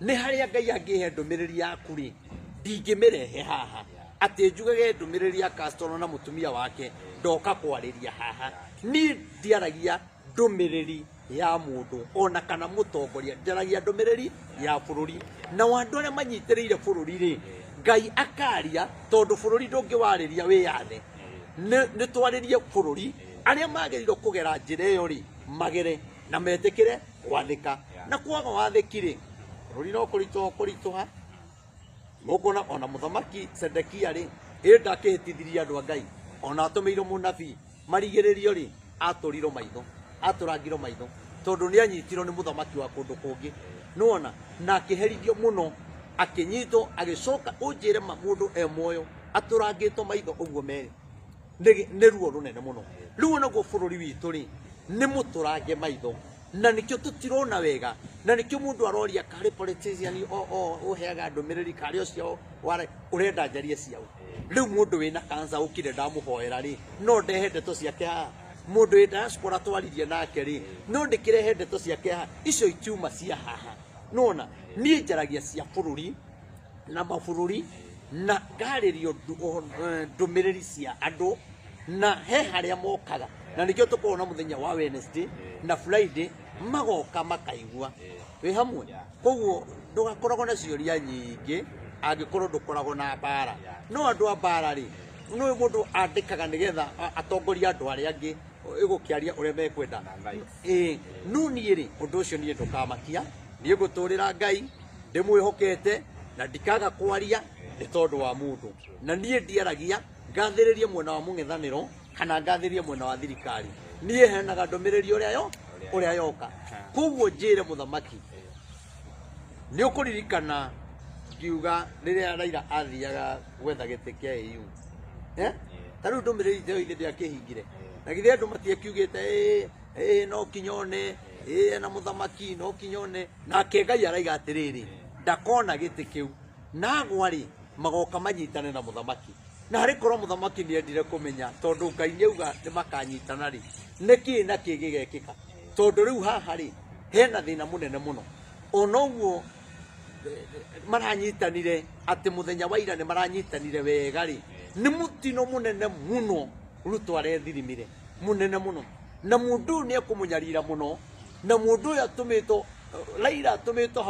ni haria Ngai angihe ndumiriri yaku ri ndingimirehe haha ati njugage ndumiriri ya Castro na mutumia wake ndoka kwariria haha ni ndiaragia ndumiriri ya mundu ona kana mutongoria ndaragia ndumiriri ya bururi na wandu aria manyitiriire bururi ri Ngai akaria tondu bururi ndungiwariria wiyathe ni twaririe bururi aria magiriro kugera njira iyo ri magere na metikire wathika na kwaga wathikire bururi no kurituha mukona ona muthamaki Sedekia ri ndakihitithirie andu a Ngai ona atumiirwo munabii marigiririo ri aturirwo maitho aturangirwo maitho tondu ni anyitirwo ni muthamaki wa kundu kungi nuona na akiherithio muno akinyitwo agicoka unjire mundu muoyo aturangitwo maitho uguo meri ni ruo runene muno riu naguo bururi witu ri ni muturange maitho na nikio tutirona wega na nikio mundu aroria kari politician uheaga ndumiriri kari ucio urenda njarie ciao riu mundu wina kansa ukire ndamuhoera ri no ndehe ndeto ciake haha mundu wi diaspora twaririe nake ri no ndikirehe ndeto ciake haha icio itiuma cia haha nona nie njaragia cia bururi na mabururi na ngaririo ndumiriri cia andu na he haria mokaga na nikio tukorwo muthenya wa Wednesday na Friday magoka makaigua wi hamwe koguo ndugakoragwo na ciuria nyingi angikorwo ndukoragwo na mbara no andu a mbara ri no mundu andikaga nigetha atongoria andu aria angi igukiaria uria mekwenda no nie ri undu ucio nie ndukamakia nie guturira Ngai ndimwihokete na ndikaga kwaria ni tondu wa mundu na nie ndiaragia ngathiririe mwena wa mung'ethaniro kana ngathiririe mwena wa thirikari nie henaga ndumiriri uria yoka koguo njire muthamaki ni ukuririkana ngiuga riria Raila athiaga gwetha giti kia EU tariu ndumiriri theo ithe ndiakihingire na githia andu matiakiugite no kinyone na muthamaki no kinyone nake Ngai araiga atiriri ndakona giti kiu nagwa ri magoka manyitane na muthamaki na hari korwo muthamaki ni endire kumenya tondu Ngai niuga ni makanyitana ri niki na kigigekika tondu riu haha ri hena thina munene muno ona uguo maranyitanire ati muthenya wa ira ni maranyitanire wega ri ni mutino munene muno ruto arethirimire munene muno na mundu ni ekumunyarira muno na mundu ya tumito Raila atumito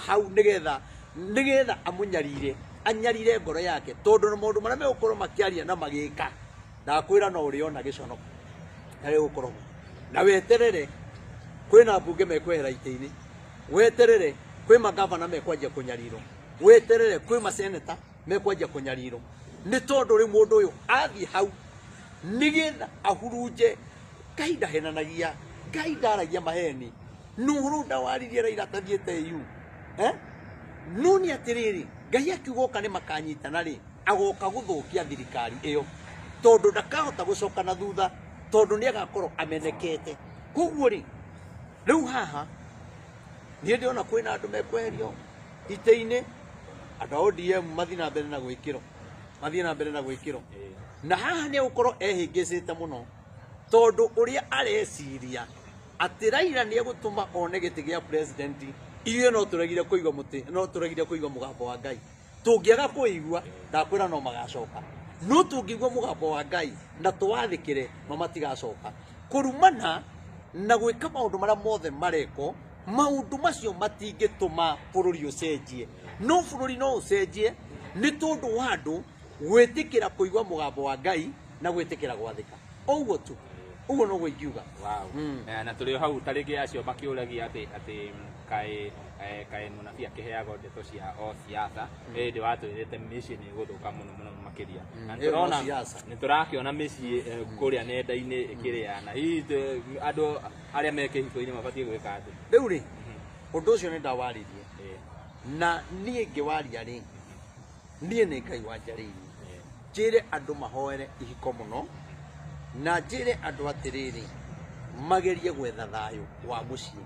hau nigetha amunyarire anyarire ngoro yake tondu maundu maria megukorwo makiaria na magika ndakwira no uriona gicono ari gukorwo na weterere kwina mbunge mekwehera ite-ini weterere kwi magavana mekwanjia kunyarirwo weterere kwi maseneta mekwanjia kunyarirwo ni tondu ri mundu uyu athi hau nigetha ahurunje Ngai ndahenanagia Ngai ndaragia maheni nuru ndawaririe Raila tathiete EU nuni atiriri Ngai akiugoka ni makanyitana ri agoka guthukia thirikari iyo tondu ndakahota gucoka na thutha tondu ni agakorwo amenekete koguo ri riu haha ni ndiona kwina andu mekweherio ite-ini andå a ODM mathi na mbere na gwikiro mathi na mbere na gwikiro na haha nä gå ehingä te må no tondå å rä a areciria atä Raila nä egå tå ma one gä tä gä a president ithuä no tå regire kå igua må tä no tå regire kå igua må gambo wa Ngai tå ngä aga kå igua ndakwä ra no magacoka no tå ngä igua må gambo wa Ngai na tå wathikä re matigacoka kå rumana na gwä ka maå ndå marä a mothe mareko maå ndå macio matingä tå ma bå rå ri å cenjie no bå rå ri no å cenjie nä tondå wa andå gwä tä kä ra kå igua må gambo wa Ngai na gwä tä kä ra gwathä ka o guo tu uguo no gå ingiuga na tå rä hau tarä ngä acio makä å ragia atä kaä munabi akä heagwo ndeto cia o siasa ä ndä watwä rä te mä ciä nä gå thå ka må no makä ria nä tå rakä ona mä ciä kå rä a nenda-inä ä kä rä ana hihi andå arä a me kä hiko-inä mabatiä gwä ka atä rä u rä å ndå å cio nä ndawaririe na niä ngä waria rä niä nä Ngai wanjarä irie njä re andå mahoere ihiko må no na njä re andå atä rä rä magerie gwetha thayå wa må ciä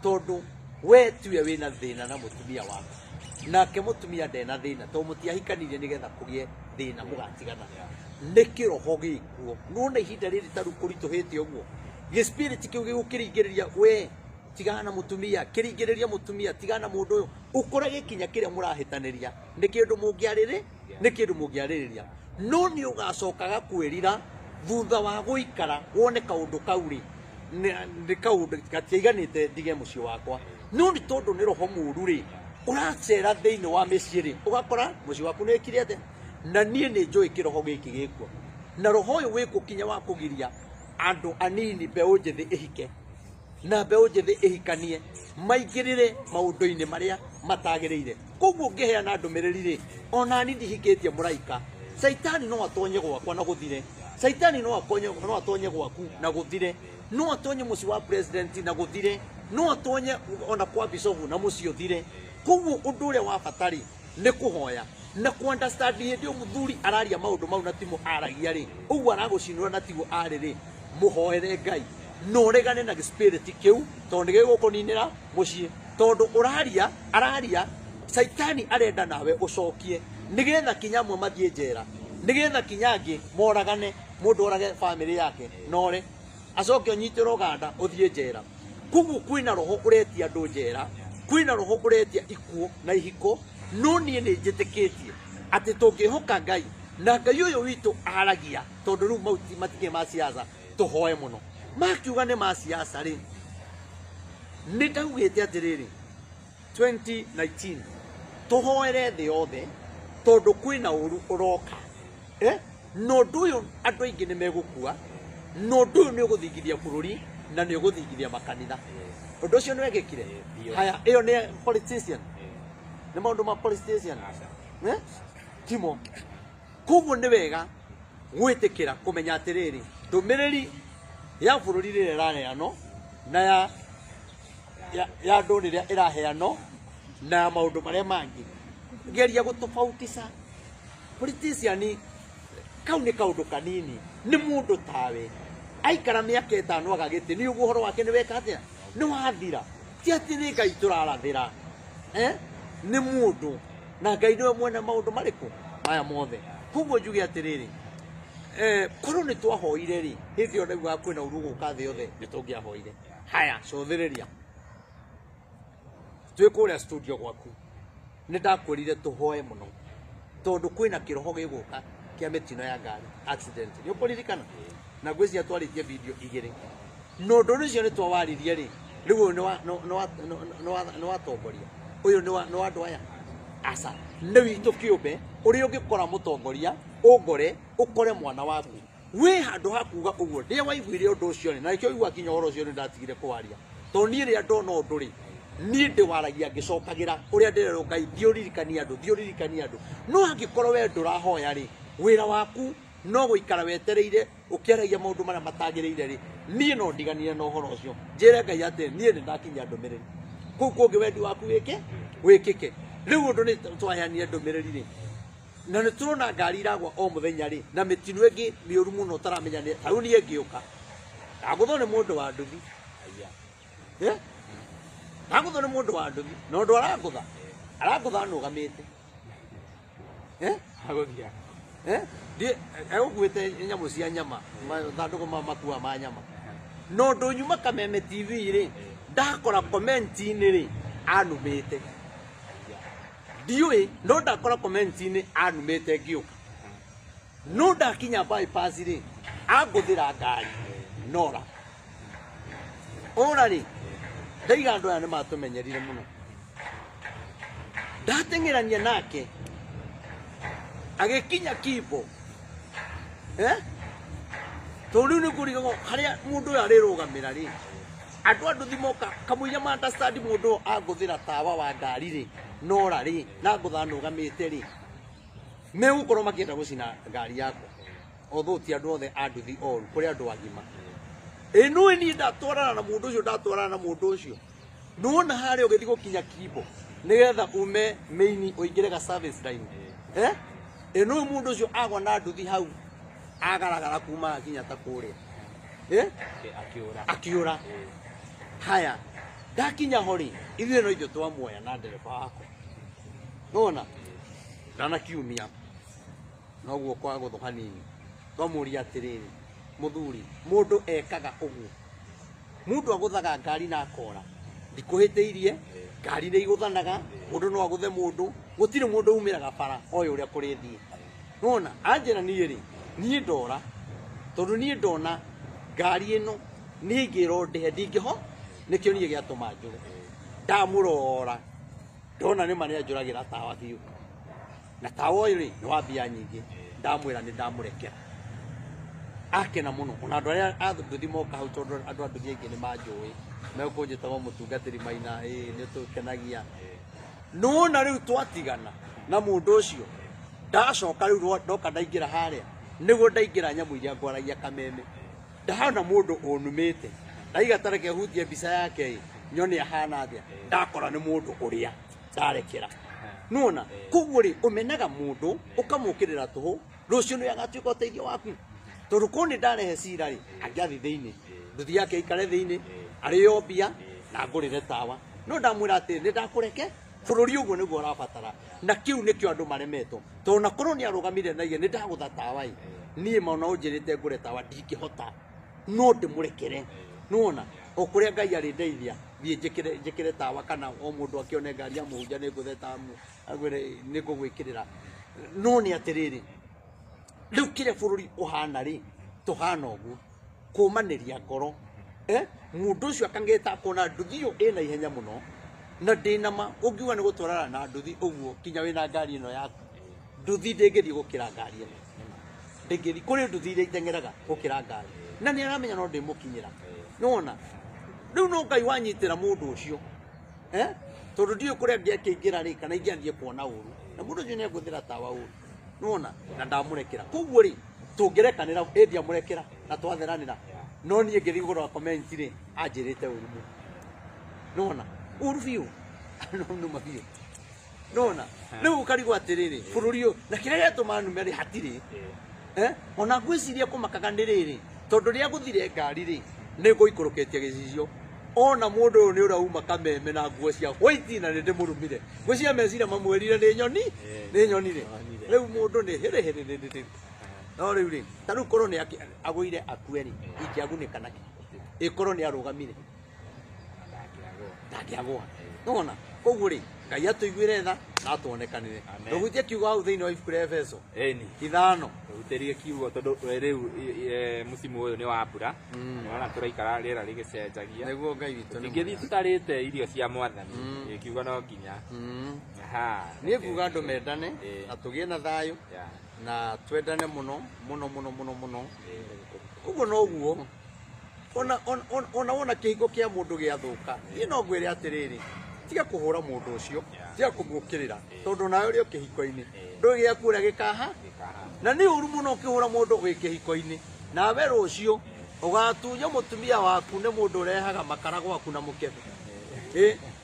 tondå we tiwe wä na thä na må tumia waku nake må tumia ndena thä na tondå må tiahikanirie nä getha kå gä thä na må gatigana nä kä roho gä kuo nona ihinda rä rä tarä kå ritå hä te å guo gä kä u gä gå kä ringä rä ria we tigana må tumia kä ringä rä ria må tumia tigana må ndå å yå å kora gä kinya kä rä a må rahä tanä ria nä kä ndå må ngä arä rä nä kä ndå må ngä arä rä ria no nä å gacokaga kwä rira thutha wa gå ikara wone kaå ndå kau rä nä kaå ndå gatiaiganä te ndige må ciĩ wakwa no nä tondå nä roho må ru rä å racera thä inä wa mä ciĩ rä å gakora må ciĩ waku nä ä kire atä na niä nä njå ä kä roho gä kä gä kuo na roho å yå wä kå kinya wa kå giria andå anini mbeå njä thä ä hike na mbeå njä thä ä hikanie maingä rä re maå ndå-inä marä a matagä rä ire koguo ngä heana ndå mä rä ri rä onani ndihikä tie må raika caitani no atonye gwakwa na gå thire caitani no atonye gwaku na gå thire no atonye må ciĩ wa president na gå thire no atonye ona kwa bicobu na må ciĩ å thire koguo å ndå å rä a wa batarä nä kå hoya na hä ndä ä må thuri araria maå ndå mau na timå aragia rä å guo aragå cinå na tiguo arä rä må hoere Ngai no regane na kä u tondå nä gä gå kå ninä ra må ciĩ tondå å araria caitani arenda nawe å cokie nä getha kinya amwe mathiä njera nä getha kinya angä moragane må ndå orage bamĩrĩ yake nore acoke å nyitä ro ganda å thiä njera koguo kwä na roho å retia andå njera kwä na roho å retia ikuo na ihiko no niä nä njä tä kä tie atä tå ngä hoka Ngai na Ngai å yå witå aragia tondå rä u matikä ma siasa tå hoe må no makiuga nä ma siasa rä nä ndaugä te atä rä rä 2019 tå hoere thä yothe tondå kwä na å ru å roka no ndå å yå andå aingä nä megå kua no ndå å yå nä å gå thingithia bå rå ri na nä å gå thingithia makanitha å ndå å cio nä wegä kire haya ä yo nä politician nä maå ndå ma politician timo koguo nä wega gwä tä kä ra kå menya atä rä rä ndå mä rä ri ya bå rå ri rä rä ĩraneanwo na ya ndå rä rä a ĩraheanwo na ya maå ndå marä a mangä geria gå tå bautica politician kau nä kaå ndå kanini nä må ndå tawe aikara mä aka ĩtano agagä tä nä å guo horo wake nä weka atä nä wathira ti atä nä Ngai tå rarathä ra nä må ndå na Ngai nä we mwene maå ndå marä kå aya mothe koguo njuge atä rä rä korwo nä twahoire rä hä ndä ä yo ndaugaga kwä na å ru gå ka thä yothe nä tå ngä ahoire haya cothä rä ria twä kå rä a studio gwaku nä ndakwä rire tå hoe må no tondå kwä na kä roho gä gå ka kä a mä tino ya ngari accident nä å kå ririkana na ngwä cia twarä tie video igä rä no ndå rä cio nä twawaririe rä rä u nä watongoria å yå nä wa andå aya aca nä witå kä å mbe å rä a å ngä kora må tongoria å ngore å kore mwana waku wä handå ha kuga å guo rä a waiguire å ndå å cio na nä kä o igua kinya å ro å cio nä ndatigire kå waria tondå niä rä a ndona å ndå rä niä ndä waragia ngä cokagä ra å rä a ndä rerwo Ngai thiå ririkania andå no angä korwo we ndå rahoya rä wä ra waku no gå ikara wetereire å kä aragia maå ndå marä a matagä rä ire rä niä no ndiganire na å horo å cio njä re Ngai atä niä nä ndakinyia ndå mä rä ri kå u kå ngä wendi waku wä kä ke rä u å ndå nä twaheanire ndå mä rä ri rä na nä tå rona ngari iragwa o må thenya rä na mä tino ä ngä mä å ru må no taramenya tarä u niä ngä å ka ndagå thwo nä må ndå wa nduthi ndagå thwo nä må ndå wa nduthi no ndå arangå tha arangå tha nå gamä te Aguthia. Ndiye egũkuĩte nyamũ cia nyama mathandũkũ makua ma nyama no ndũnyuma Kameme TV rĩ ndakora comment-inĩ rĩ anumĩte ndiũĩ no ndakora comment-inĩ anumĩte ngĩũka no ndakinya bypass rĩ angũthĩra ngari nora ora rĩ ndaiga andũ aya nĩ matũmenyerire mũno ndateng'erania nake agĩkinya Kimbo tondũ nĩ kũrigagwo harĩa mũndũ ũyũ arĩrũgamĩra rĩ andũ a nduthi moka kamũira ma understand mũndũ ũyũ angũthĩra tawa wa ngari rĩ nora rĩ na ngũtha nũgamĩte rĩ megũkorwo makĩenda gũcina ngari yakwa although ti andũ othe a nduthi oru kũrĩ andũ agima nũĩ niĩ ndatwarana na mũndũ ũcio nũwona harĩa ũgĩthiĩ gũkinya Kimbo nĩgetha ume main ũingĩre ga service line nũĩ mũndũ ũcio agwa na nduthi hau agaragara kuma akinya ta kũrĩa akĩũra haya ndakinya ho rĩ ithuĩ no ithuĩ twamuoya na ndereba wakwa nũwona ndanakiumia noguo kwa gũthũ hanini twamũria atĩrĩrĩ mũthuri mũndũ ekaga ũguo mũndũ agũthaga ngari na akora ndikũhĩtĩirie ngari nĩ igũthanaga mũndũ no agũthe mũndũ gũtirĩ mũndũ umĩraga bara oĩ ũrĩa kũrĩthiĩ nũwona anjĩra niĩ rĩ niĩ ndora tondũ niĩ ndona ngari ĩno nĩ ingĩrwo ndĩhe ndingĩho nĩkĩo niĩ gĩatũma njũre ndamũrora ndona nĩma nĩ anjũragĩra tawa biũ na tawa ũyũ rĩ nĩ wa mbia nyingĩ ndamwĩra nĩ ndamũrekera akena mũno ona andũ arĩa a nduthi moka hau tondũ andũ a nduthi aingĩ nĩ manjũĩ megũkũnjĩtaga mũtungatĩri Maina nĩ tũkenagia nũwona rĩu twatigana na mũndũ ũcio ndacoka rĩu ndoka ndaingĩra harĩa nĩguo ndaingĩra nyamũ iria ngwaragia Kameme ndahana mũndũ ũnumĩte ndaiga tareke hutie mbica yake nyone ahana atĩa ndakora nĩ mũndũ ũrĩa ndarekera nũwona koguo rĩ ũmenaga mũndũ ũkamũkĩrĩra tũhũ rũciũ nĩ agatuĩka ũteithio waku tondũ korwo nĩ ndarehe cira rĩ angĩathi thĩinĩ nduthi yake ikare thĩinĩ arĩo mbia na ngũrĩre tawa no ndamwĩra atĩ nĩ ndakũreke bũrũri ũguo nĩguo ũrabatara na kĩu nĩkĩo andũ maremetwo tondũ na korwo nĩ arũgamire na iye nĩ ndagũtha tawa niĩ maona ũnjĩrĩte ngũre tawa ndingĩhota no ndĩmũrekere nũwona o kũrĩa Ngai arĩndeithia thiĩ njĩkĩre tawa kana o mũndũ akĩone ngari ya mũhunjia nĩ ngũthe tamu agwĩre nĩ ngũgwĩkĩrĩra no nĩ atĩrĩrĩ rĩu kĩrĩa bũrũri ũhana rĩ tũhana ũguo kũmanĩria ngoro mũndũ ũcio akangĩta akona nduthi ĩyo ĩna ihenya mũno na ndĩnama ũngiuga nĩ gũtwarana na nduthi ũguo kinya wĩna ngari ĩno yaku nduthi ndĩngĩthiĩ gũkĩra ngari ĩno ndĩngĩthiĩ kũrĩ nduthi iria iteng'eraga gũkĩra ngari na nĩ aramenya no ndĩmũkinyĩra nĩwona rĩu no Ngai wanyitĩra mũndũ ũcio tondũ ndiũĩ kũrĩa angĩakĩingĩra rĩ kana ingĩathiĩ kuona ũru na mũndũ ũcio nĩ egũthĩra tawa ũru nĩwona na ndamũrekera koguo rĩ tũngĩrekanĩra ĩndĩ amũrekera na twatheranĩra no niĩ ngĩthiĩ gũrora comment rĩ anjĩrĩte ũru mũno nĩwona ũru biũ nũma biũ nĩwona rĩu ũkarigwo atĩrĩrĩ bũrũri ũyũ na kĩrĩa gĩatũma nume rĩ hatirĩ ona ngwĩciria kũmakaga nĩ rĩrĩ tondũ rĩrĩa gũthire ngari rĩ nĩ ngũikũrũkĩtie gĩcicio ona mũndũ ũyũ nĩ ũrĩa uma Kameme na nguo cia white na nĩ ndĩmũrumire ngwĩciria meciria mamwĩrire nĩ nyoni rĩ rĩu mũndũ nĩ hĩrĩhĩrĩ no rĩu rĩ ta rĩu korwo nĩ agũire akue rĩ ingĩagunĩka nake ĩkorwo nĩ arũgamire ndangĩagwa nĩwona koguo rĩ Ngai atũiguĩre tha na atuonekanĩre ndũhutie kiugo hau thĩinĩ wa ibuku rĩa Efeso 5 ndũhutĩrie kiugo tondũ rĩu mũcimu ũyũ nĩ wa mbura nĩwona tũraikara rĩera rĩgĩcenjagia nĩguo Ngai witũ ingĩthiĩ tũtarĩte irio cia Mwathani kiugo no nginya niĩ nguga andũ mendane na tũgĩe na thayũ na twendane mũno ũguo noguo ona wona kĩhingo kĩa mũndũ gĩathũka niĩ no ngwĩre atĩrĩrĩ tiga kũhũra mũndũ ũcio tiga kũmũkĩrĩra tondũ nawe ũrĩ o kĩhiko-inĩ ndũĩ gĩaku ũrĩa gĩkaha na nĩ ũru mũno ũkĩhũra mũndũ wĩ kĩhiko-inĩ nawe rũciũ ũgatunya mũtumia waku nĩ mũndũ ũrehaga makara gwaku na mũkebe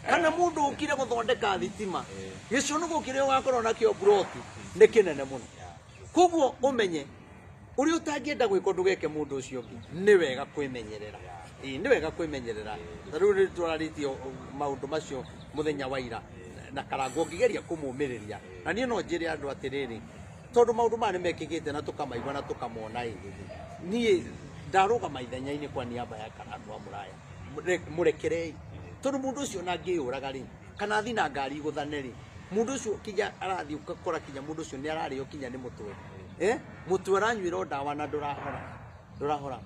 kana mũndũ ũkire gũthondeka thitima gĩconoko kĩrĩa ũgakorwo nakĩo buroti nĩ kĩnene mũno koguo ũmenye ũrĩa ũtangĩenda gwĩka ndũgeke mũndũ ũcio ũngĩ nĩ wega kwĩmenyerera nĩ wega kwĩmenyerera rĩu nĩ tũrarĩtie maũndũ macio mũthenya wa ira na karango ngigeria kumuumiriria na niĩ no njĩre andũ atĩrĩrĩ tondũ maũndũ maya nĩmekĩkĩte na tũkamaigua na tũkamona niĩ ndarũgama ithenya-inĩ kwa niaba ya Karangu wa Mũraya mũrekerei tondũ mũndũ ũcio ona angĩũraga rĩ kana athi na ngari igũthane rĩ mũndũ ũcio kinya arathi ũgakora kinya mũndũ ũcio nĩ ararĩo kinya nĩ mũtwe mũtwe aranyuĩra ndawa na ndũrahora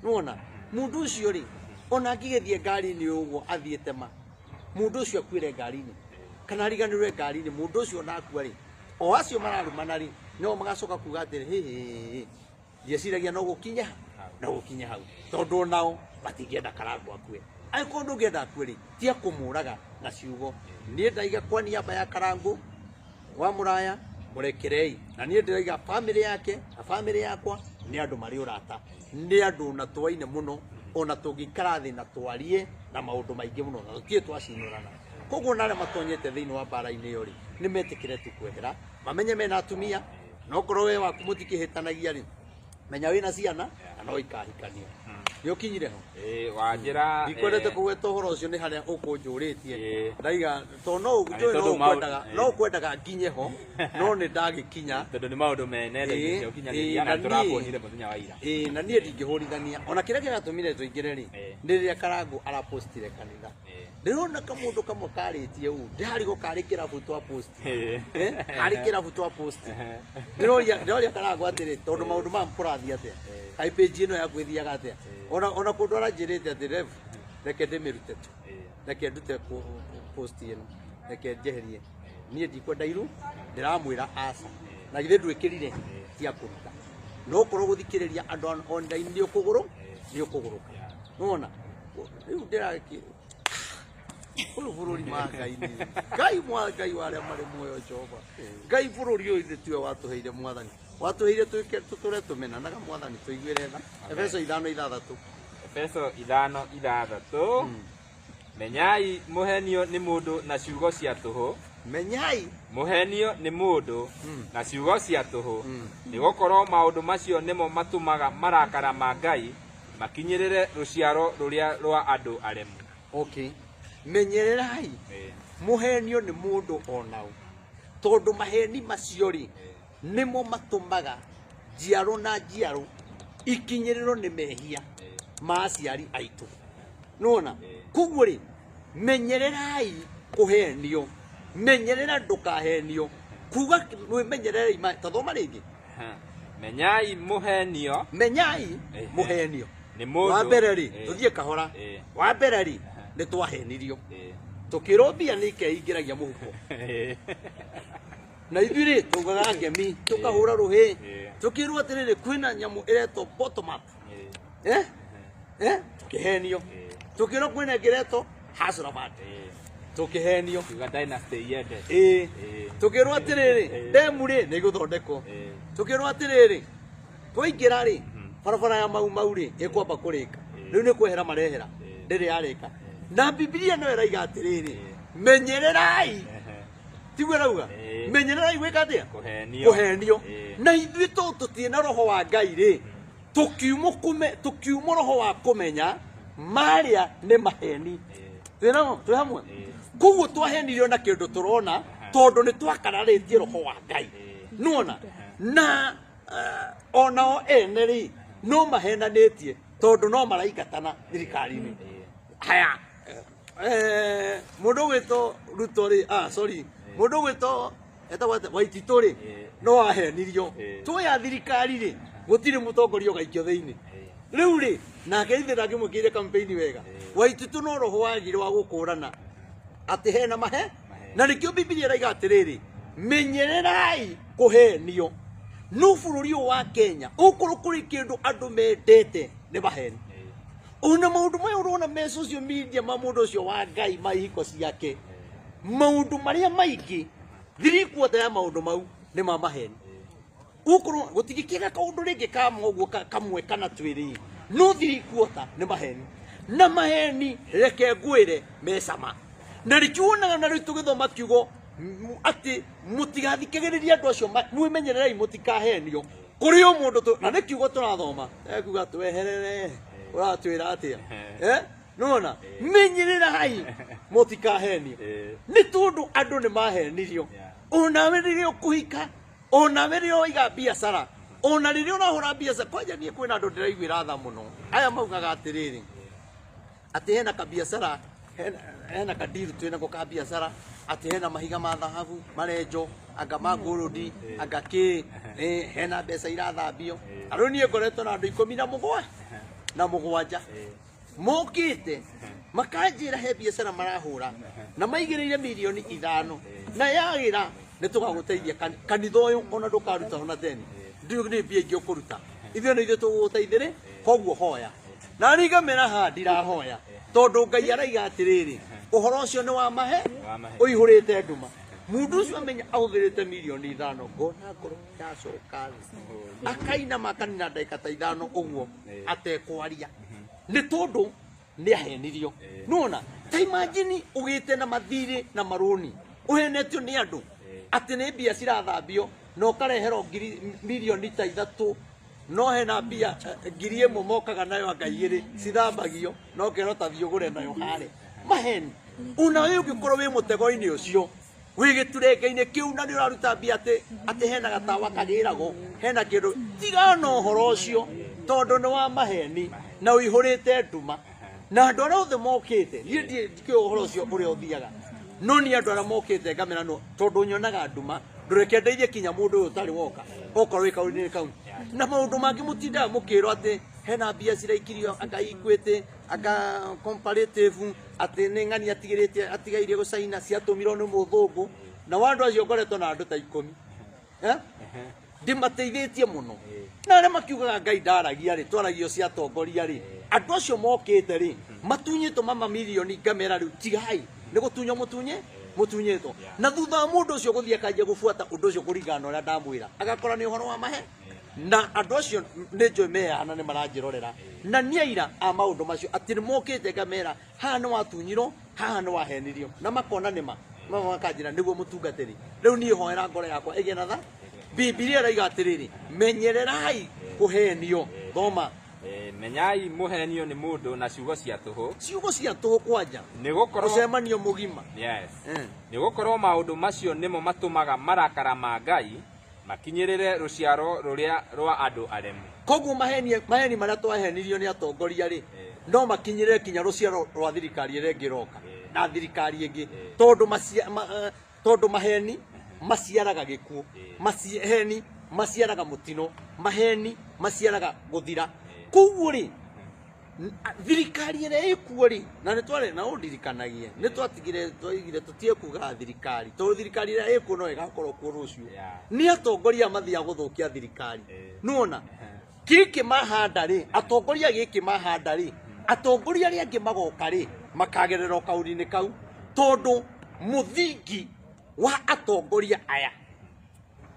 nĩwona mũndũ ũcio rĩ ona angĩgĩthiĩ ngari-inĩ ũguo athiĩte ma mũndũ ũcio akuĩre ngari-inĩ kana ariganĩrwe ngari-inĩ mũndũ ũcio nakua rĩ o acio mararumana rĩ no magacoka kuga atĩrĩ ndieciragia no gũkinya hau tondũ nao matingĩenda Karangu akue angĩkorwo ndũngĩenda akue rĩ tia kũmũraga na ciugo niĩ ndaiga kwa niaba ya Karangu wa Mũraya mũrekerei na niĩ ndĩraiga bamĩrĩ yake na bamĩrĩ yakwa nĩ andũ marĩ ũrata nĩ andũ na twaine mũno ona tũngĩikara thĩ na twarie na maũndũ maingĩ mũno na tũtirĩ twacinũrana koguo na arĩa matonyete thĩinĩ wa mbara-inĩ ĩyo rĩ nĩ metĩkĩre tu kwehera mamenye mena atumia no korwo we waku mũtikĩhĩtanagia rĩ menya wĩna ciana na no ikahikania nĩ ũkinyire ho wanjĩra ndikwendete kũgweta ũhoro ũcio nĩ harĩa ũkũnjũrĩtie ndaiga tondũ no ũkwendaga nginye ho no nĩ ndagĩkinya tondũ nĩ maũndũ menendagia ũkinyanĩria na tũrakuonire mũthenya wa ira na niĩ ndingĩhũrithania ona kĩrĩa kĩratũmire tũingĩre rĩ nĩ rĩrĩa Karangu arapostire kanitha ndĩrona kamũndũ kamwe karĩtie ũũ ndĩharĩ karĩ kĩrabu twa post harĩ kĩrabu twa post ndĩroria Karangu atĩrĩ tondũ maũndũ maya mũrathiĩ atĩa kaĩ page ĩno yaku ĩthiaga atĩa ona kũndũ aranjĩrĩte atĩ reke ndĩmĩrute tu reke ndute post ĩno reke njeherie niĩ ndikwenda iru ndĩramwĩra aca na githĩ ndwĩkĩrire tia kũruta no korwo gũthikĩrĩria andũ online nĩ ũkũgũrũka nĩwona rĩu ndĩragĩkĩra ũyũ bũrũri ma Ngai Ngai warĩa marĩ muoyo Jehova Ngai bũrũri ũyũ nĩ tiwe watũheire Mwathani watũheire tũtũre tũmenanaga Mwathani tũiguĩre tha Efeso 5:6 Efeso 5:6 menyai mũhenio nĩ mũndũ na ciugo cia tũhũ menyai mũhenio nĩ mũndũ na ciugo cia tũhũ nĩ gũkorwo maũndũ macio nĩmo matũmaga marakara ma Ngai makinyĩrĩre rũciaro rũrĩa rwa andũ aremu okay menyererai mũhenio nĩ mũndũ onao tondũ maheni macio rĩ nĩmo matũmaga njiaro na njiaro ikinyĩrĩrwo nĩ mehia ma aciari aitũ nĩwona koguo rĩ menyererai kũhenio menyerera ndũkahenio kuga menyererei tathoma rĩngĩ menyai mũhenio nĩ mũndũ wa mbere rĩ tũthiĩ kahora wa mbere rĩ nĩ twahenirio tũkĩrwo mbia nĩ ikeingĩragia mũhuko na ithuĩ rĩ tũgaga ngemi tũkahũra rũhĩ tũkĩrwo atĩrĩrĩ kwĩna nyamũ ĩretwo bottom up tũkĩhenio tũkĩrwo kwĩna ĩngĩretwo Hasrabat tũkĩhenio tũkĩrwo atĩrĩrĩ ndemu rĩ nĩ igũthondekwo tũkĩrwo atĩrĩrĩ twaingĩra rĩ barabara ya mau rĩ ĩkwamba kũrĩka rĩu nĩ kwehera marehera ndĩrĩ yarĩka na Biblia no ĩraiga atĩrĩrĩ menyererai tiguo rauga menyererai gwĩka atĩa kũhenio na ithuĩ tũtirĩ na roho wa Ngai rĩ tũkiuma roho wa kũmenya marĩa nĩ maheni twĩ hamwe koguo twahenirio na kĩndũ tũrona tondũ nĩ twakararĩtie roho wa Ngai nĩwona na onao ene rĩ no mahenanĩtie tondũ no maraigatana thirikari-inĩ haya mũndũ gwĩtwo Ruto rĩ mũndũ gwĩtwo etagwo Waititũ rĩ no ahenirio twoya thirikari rĩ gũtirĩ mũtongoria ũgaikio thĩinĩ rĩu rĩ nake ithe ndangĩmwĩkĩire campaign wega Waititũ no roho wagire wa gũkũrana atĩ hena mahe na nĩkĩo Biblia ĩraiga atĩrĩrĩ menyererai kũhenio no bũrũri ũyũ wa Kenya ũkorwo kũrĩ kĩndũ andũ mendete nĩ maheni ona maũndũ maya ũrona me social media ma mũndũ ũcio wa Ngai ma ihiko ciake maũndũ marĩa maingĩ thirikuota ya maũndũ mau nĩ ma maheni ũkorwo gũtigĩkĩra kaũndũ rĩngĩ kama ũguo kamwe kana twĩrĩ no thirikuota nĩ maheni na maheni reke ngwĩre mecama na rĩkiuonaga na rĩu tũgĩthoma kiugo atĩ mũtigathikagĩrĩria andũ acio mwĩmenyererei mũtikahenio kũrĩ o mũndũ na nĩ kiugo tũrathoma ekuga tweherere ũratwĩra atĩa nona menyerera hai mutikahenio ni tundu andu ni mahenirio ona werio kuhika ona werio iga biashara ona riria urahura biashara kwanja nie kwina andu ndiraiguira tha muno aya maugaga atiriri ati hena ka biashara hena ka deal twina ko ka biashara ati hena mahiga ma thahabu marenjo anga magurudi anga ki hena mbeca irathambio aru nie ngoretwo na andu 17 na mugwanja mokite makanjira he biashara marahura na maigireire milioni 5 na yagira ni tugaguteithia kanitha uyu ona ndukaruta ona theni ndio ni mbia ingĩ ũkũruta ithuĩ nĩ ithuĩ tũgũgũteithĩrĩ koguo hoya na niĩ ngamera ha ndirahoya tondũ Ngai araiga atĩrĩrĩ ũhoro ũcio nĩ wa mahe ũihũrĩte nduma mundu ũcio amenya ahũthĩrĩte milioni 5 ngona ngoro yacoka akainama akanina ndagĩka ta 5 ũguo atekwaria nĩ tondũ nĩ ahenirio nona ta imagine ũgĩte na mathirĩ na marũni ũhenetio nĩ andũ atĩ nĩ mbia cirathambio no karehero milioni ta 3 no hena mbia ngiri ĩmwe mokaga nayo anga 2 cithambagio no kero ta thiũgũre nayo hare maheni una wewe ũngĩkorwo wĩ mũtego-inĩ ũcio wĩ gĩturenge-inĩ kĩu na nĩ ũraruta mbia atĩ hena gatawa kagĩragwo hena kĩndũ tigana ũhoro ũcio tondũ nĩ wa maheni na ũihũrĩte nduma na andũ arĩa othe mokĩte niĩ ndikĩũĩ ũhoro ũcio ũrĩa ũthiaga no nĩ andũ arĩa mokĩte ngamera no tondũ nyonaga nduma ndũreke ndeithie kinya mũndũ ũyũ ũtarĩ woka okorwo wĩ kaũndũ-inĩ kau na maũndũ mangĩ mũtindaga mũkĩrwo atĩ hena mbia ciraikirio anga Equity anga Comparative atĩ nĩ ng'ani atigairie gũcaina ciatũmirwo nĩ mũthũngũ na andũ acio ngoretwo na andũ ta 10 ndimateithĩtie mũno na arĩa makiugaga Ngai ndaragia rĩ twaragio cia atongoria rĩ andũ acio mokĩte rĩ matunyĩtwo mama milioni ngamera rĩu tigai nĩ gũtunywo mũtunyĩtwo na thutha wa mũndũ ũcio gũthiĩ akanjia gũbuata ũndũ ũcio kũringana na ũrĩa ndamwĩra agakora nĩ ũhoro wa mahe na andũ acio nĩ njũĩ mehana nĩ maranjĩrorera na nĩ aira a maũndũ macio atĩ nĩ mokĩte ngamera haha nĩ watunyirwo haha nĩ wahenirio na makona nĩma makanjĩra nĩguo mũtungatĩri rĩu niĩ hoera ngoro yakwa ĩgĩe na tha Biblia ĩrauga atĩrĩrĩ menyererai kũhenio thoma menyai muhenio nĩ mũndũ na ciugo cia tũhũ kwanja nĩ gũkorwo ũcemanio mũgima nĩ gũkorwo maũndũ macio nĩmo matũmaga marakara ma Ngai makinyĩrĩre rũciaro rũrĩa rwa andũ aremu koguo maheni marĩa twahenirio nĩ atongoria rĩ no makinyĩrĩre kinya rũciaro rwa thirikari ĩrĩa ĩngĩ roka na thirikari ĩngĩ tondũ maheni maciaraga gĩkuũ maheni maciaraga mũtino maheni maciaraga gũthira koguo rĩ thirikari ĩrĩa ĩkuo rĩ na nĩ twarĩ na ũndirikanagie nĩ twatigire twaigire tũtiekuga thirikari tondũ thirikari ĩrĩa ĩkuo no ĩgakorwo kuo rũciũ nĩ atongoria mathiaga gũthũkia thirikari nuona gĩkĩ mahanda rĩ atongoria gĩkĩ mahanda rĩ atongoria arĩa angĩ magoka rĩ makagerera kaũndũ-inĩ kau tondũ mũthingi wa atongoria aya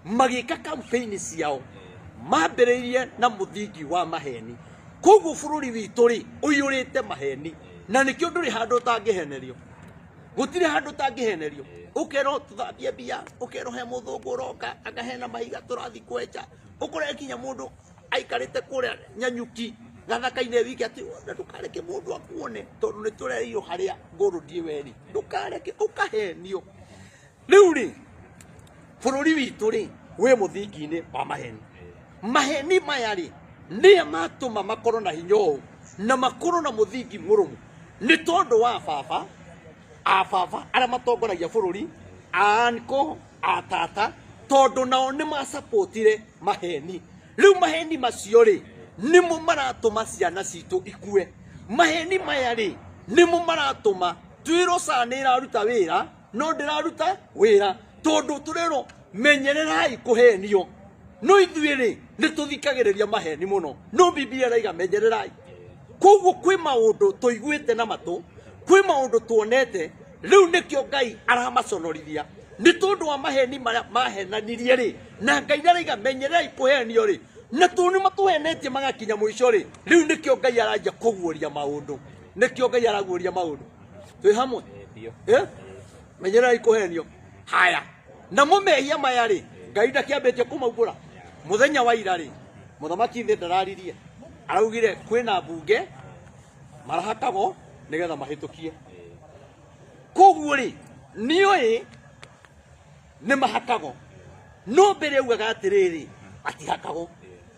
magĩka campaign ciao mambĩrĩirie na mũthingi wa maheni koguo bũrũri witũ rĩ ũiyũrĩte maheni na nĩkĩo ndũrĩ handũ ũtangĩhenerio gũtirĩ handũ ũtangĩhenerio ũkerwo tũthambie mbia ũkerwo he mũthũngũ ũroka anga hena mahiga tũrathi kwenja ũkore kinya mũndũ aikarĩte kũrĩa Nyanyuki gathaka-inĩ wiki atĩ ndũkareke mũndũ akuone tondũ nĩ tũrerirwo harĩa ngũrũ ndiĩ weri ndũkareke ũkahenio rĩu rĩ bũrũri witũ rĩ wĩ mũthingi-inĩ wa maheni maya rĩ nĩe matũma makorwo na hinya ũũ na makorwo na mũthingi mũrũmu nĩ tondũ wa baba arĩa matongoragia bũrũri anko atata tondũ nao nĩ macapotire maheni rĩu maheni macio rĩ nĩmo maratũma ciana citũ ikue maheni maya rĩ nĩmo maratũma twĩrwo SHA nĩ ĩraruta wĩra no ndĩraruta wĩra tondũ tũrerwo menyererai kũhenio no ithuĩ rĩ nĩ tũthikagĩrĩria maheni mũno no Biblia ĩrauga menyererai koguo kwĩ maũndũ tũiguĩte na matũ kwĩ maũndũ tuonete rĩu nĩkĩo Ngai aramaconorithia nĩ tondũ wa maheni marĩa mahenanirie rĩ na Ngai arauga menyererai kũhenio rĩ na tondũ nĩ matũhenetie magakinya mũico rĩ rĩu nĩkĩo Ngai aranjia kũguũria maũndũ nĩkĩo Ngai araguũria maũndũ twĩ hamwe menyererai kũhenio haya na mũmehia maya rĩ Ngai ndakĩambĩtie kũmaugũra mũthenya wa ira rĩ mũthamaki thĩ ndararirie araugire kwĩna mbunge marahakagwo nigetha mahitukie koguo ri nioi ni mahakago no mbere augaga atiriri atihakago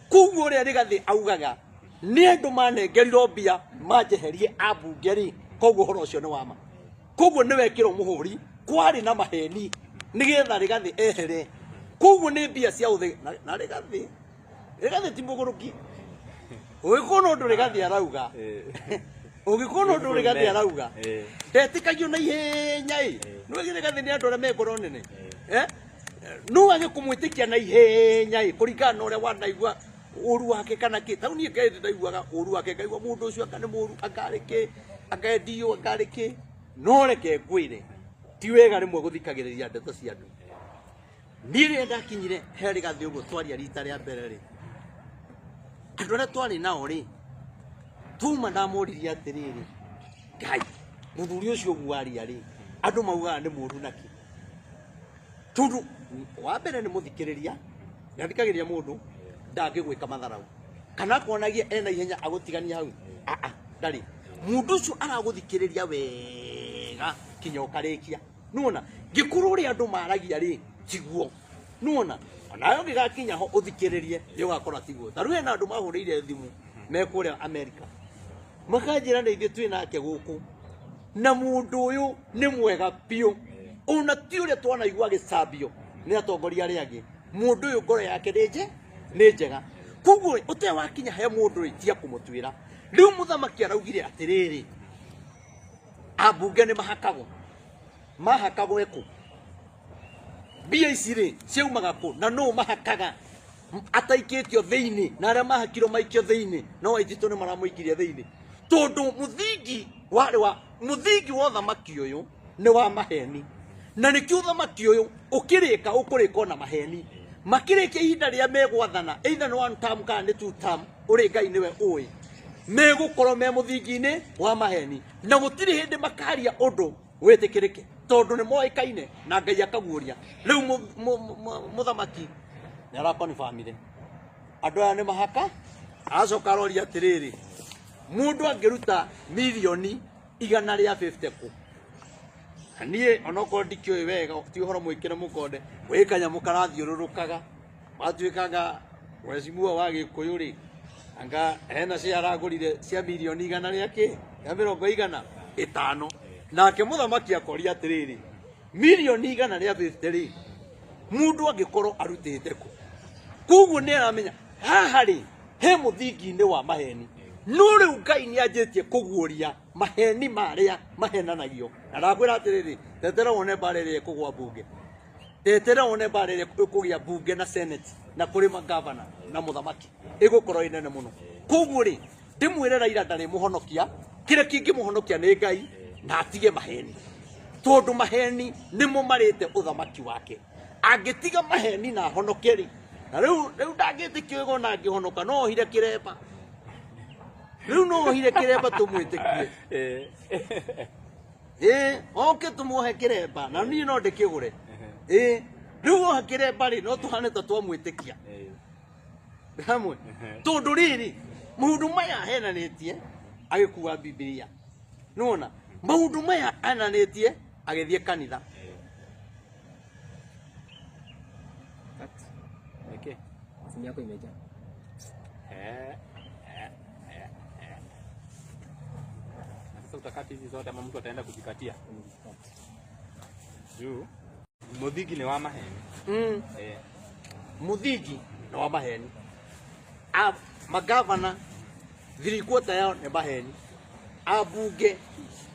koguo ri Rigathi augaga ni andu manengerirwo mbia manjeherie ambunge ri koguo horo ucio ni wama koguo ni wekirwo muhuri kwari na maheni nigetha Rigathi ehere koguo ni mbia cia uthi na Rigathi ti muguruki ugikona undu Rigathi arauga ugikona undu Rigathi arauga ndetikagio na ihenya no Rigathi ni andu aria me ngoro nene no age kumwitikia na ihenya kuringana na uria wanaigua uru wake kana ki tau nie ngai ndaiguaga uru wake ngaigua mundu ucio akane muru akareke akendio akareke no reke ngwire ti wega rimwe guthikagiriria ndeto cia andu nire ndakinyire he Rigathi uguo twaria rita ria mbere ri andu aria twari nao ri tuma ndamuririe atiriri ngai muthuri ucio gwaria ri andu maugaga ni muru naki tundu wa mbere ni muthikiriria ndathikagiriria mundu ndangigwika matharau kana konagia ena ihenya agutigania hau ndari mundu ucio araguthikiriria wega kinya ukarikia nuona gikuru ri andu maragia ri tiguo nuona onayo ngigakinya ho uthikiririe ni ugakora tiguo taru ena andu mahuriire thimu me kuria America makanjira ndeithie twi nake guku na mundu uyu ni mwega piu ona ti uria twanaigua gicambio ni atongoria ri angi mundu uyu ngoro yake ni njega koguo ute wakinya he mundu itia kumutwira riu muthamaki araugire atiriri ambunge ni mahakago eku mbia ici ri ciaumaga ku na no mahakaga ataikitio thiini na aria mahakiro maikio thiini no aitito ni maramuikiria thiini tondu muthingi wa uthamaki uyu ni wa maheni na nikio uthamaki uyu ukirika ukurika na maheni makirikia ihinda ria megwathana either ni 1 term kana ni 2 term uri ngai niwe ui megukorwo me muthingi-ini wa maheni na gutiri hindi makaria undu witikirike tondu ni moikaine na ngai akaguuria riu muthamaki ni arakwa ni family andu aya ni mahaka acoka aroria atiriri mundu angiruta milioni 150 ku nie onoko ndikio wega ti uhoro mwikire mukonde wikanya mukarathiururukaga watuikaga wecimua wa Gikuyu ri anga hena cia aragurire cia milioni 100 riake ya 150 nake muthamaki akoria atiriri milioni 100 ria 50 ri mundu angikorwo arutite ku koguo ni aramenya haha ri he muthingi-ini wa maheni no riu ngai ni anjitie kuguuria maheni maria mahenanagio arakwira atiriri tetera wone barere kugwa bunge tetera wone barere kugia bunge na senate na kuri magavana na muthamaki igukorwo inene muno koguo ri ndimwire Raila ndari muhonokia kire kingi muhonokia ni ngai na atige maheni tondu maheni nimo marite uthamaki wake angitiga maheni na honokeri na riu ndagitikio igo na ngihonoka no hire kiremba riu no hire kiremba tumwitikie oke tumuhe kiremba na ni no ndikigure riu ohe kiremba ri no tuhane ta twamwitikia hamwe tondu riri maundu maya henanitie agikuwa Biblia nona maundu maya ananitie agithie kanitha okay simu yako imejaa sasa utakati hizi zote ama mtu ataenda kujikatia juu muthingi ni wa maheni muthingi ni wa maheni magavana thirikota yao ni maheni abunge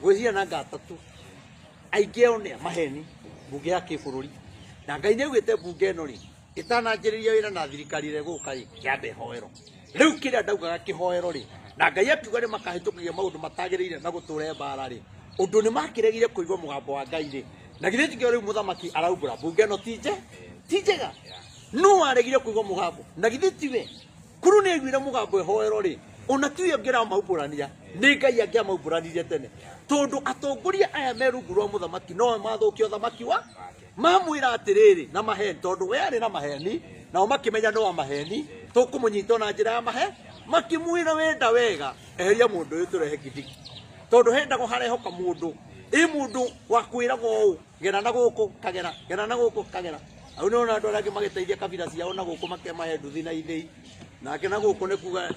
gwithia na ngatatu aingeo ni maheni bunge ya kibururi na ngai ni augite bunge no ri itananjiriria wira na thirikari ire guka ri kiambe hoero riu kiria ndaugaga kihoero ri na ngai akiuga ni makahitukia maundu matagiriire na guture mbara ri undu ni makiregire kuigwa mugambo wa ngai ri na githiti kio riu muthamaki araumbura bunge no tijega no aregire kuigwa mugambo na githiti we kuru ni aiguire mugambo hoero ri ona tuye ngira maumburania ni ngai angia maumburanirie tene tondu atongoria aya merungu rwa muthamaki no mathukia uthamaki wa mamwira atiriri na maheni tondu we ari na maheni na makimenya no wa maheni tukumunyita na njira ya maheni makimwira wenda wega eheria mundu uyu turehe kithiki tondu henda go harehoka mundu mundu wa kwiragwo gera na guku kagera gera na guku kagera au no na ndora magiteithia kabila ciao na guku makemahe nduthi na ithei nake na guku ne kuga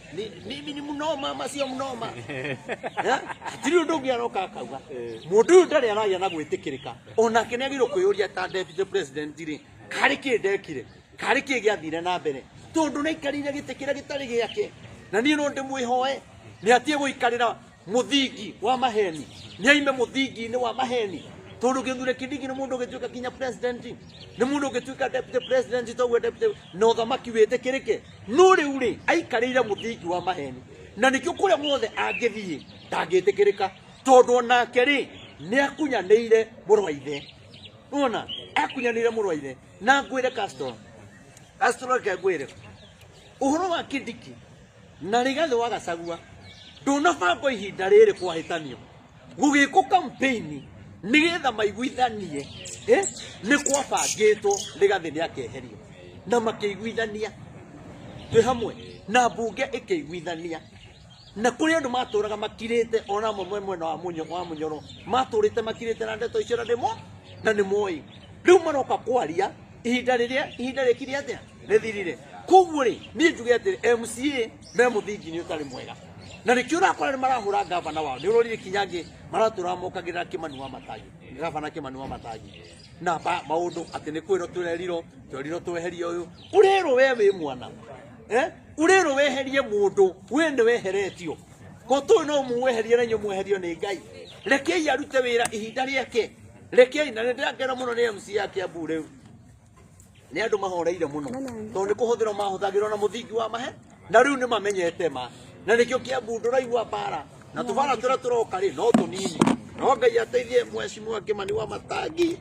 mimi ni munoma macio munoma tiri undu ngi aroka akauga mundu ndari aragia na gwitikirika onake ne agiro kwiyuria ta deputy president ri kari kindekire kari kigiathire na mbere tondu na ikarire gitikira gitari giake na ni no ndimwihoe ni atie guikarira muthingi wa maheni ni aime muthingi ni wa maheni tondu githure kidigi ni mundu gituika kinya president ni mundu gituika deputy president togwe deputy no thamaki witikirike no riu ri aikarire muthingi wa maheni na nikio kuria muothe angithie ndangitikirika tondu onake ri ni akunyanire muru wa ithe unaona akunyanire muru wa ithe na ngwire Castro ke ngwire uhoro wa Kindiki na Rigathi wa Gachagua ndunabangwo ihinda riri kwahitanio gugiko campaign nigetha maiguithanie ni kwabangitwo Rigathi ni akeherio na makiiguithania twi hamwe na mbunge ikiguithania na kuri andu maturaga makirite ona mwena wa munyoro maturite makirite na ndeto icio na ndimo na ni moi riu maroka kwaria ihinda rikiri atia rithirire koguo ri ni njuge ati MCA me muthingi ni utari mwega na nikio urakora ni marahura gavana wao ni urori kinyangi maratura mokagirira Kimani wa Matangi gavana Kimani wa Matangi na maundu ati ni kwiro tureriro tweherie uyu urero wewe mwana urero weherie mundu wende weheretio goto no muweherie na nyo mweherio ni Ngai rekei arute wira ihinda riake rekei na ndakera muno ni MC yake abure ni andu mahoreire muno tondu kuhuthira mahuthagirwo na muthingi wa mahe na riu ni mamenyete ma na nikio Kiambu nduraigua bara na tubara turoka ri no tunini no Ngai ateithie mwecimu Kimani wa Matangi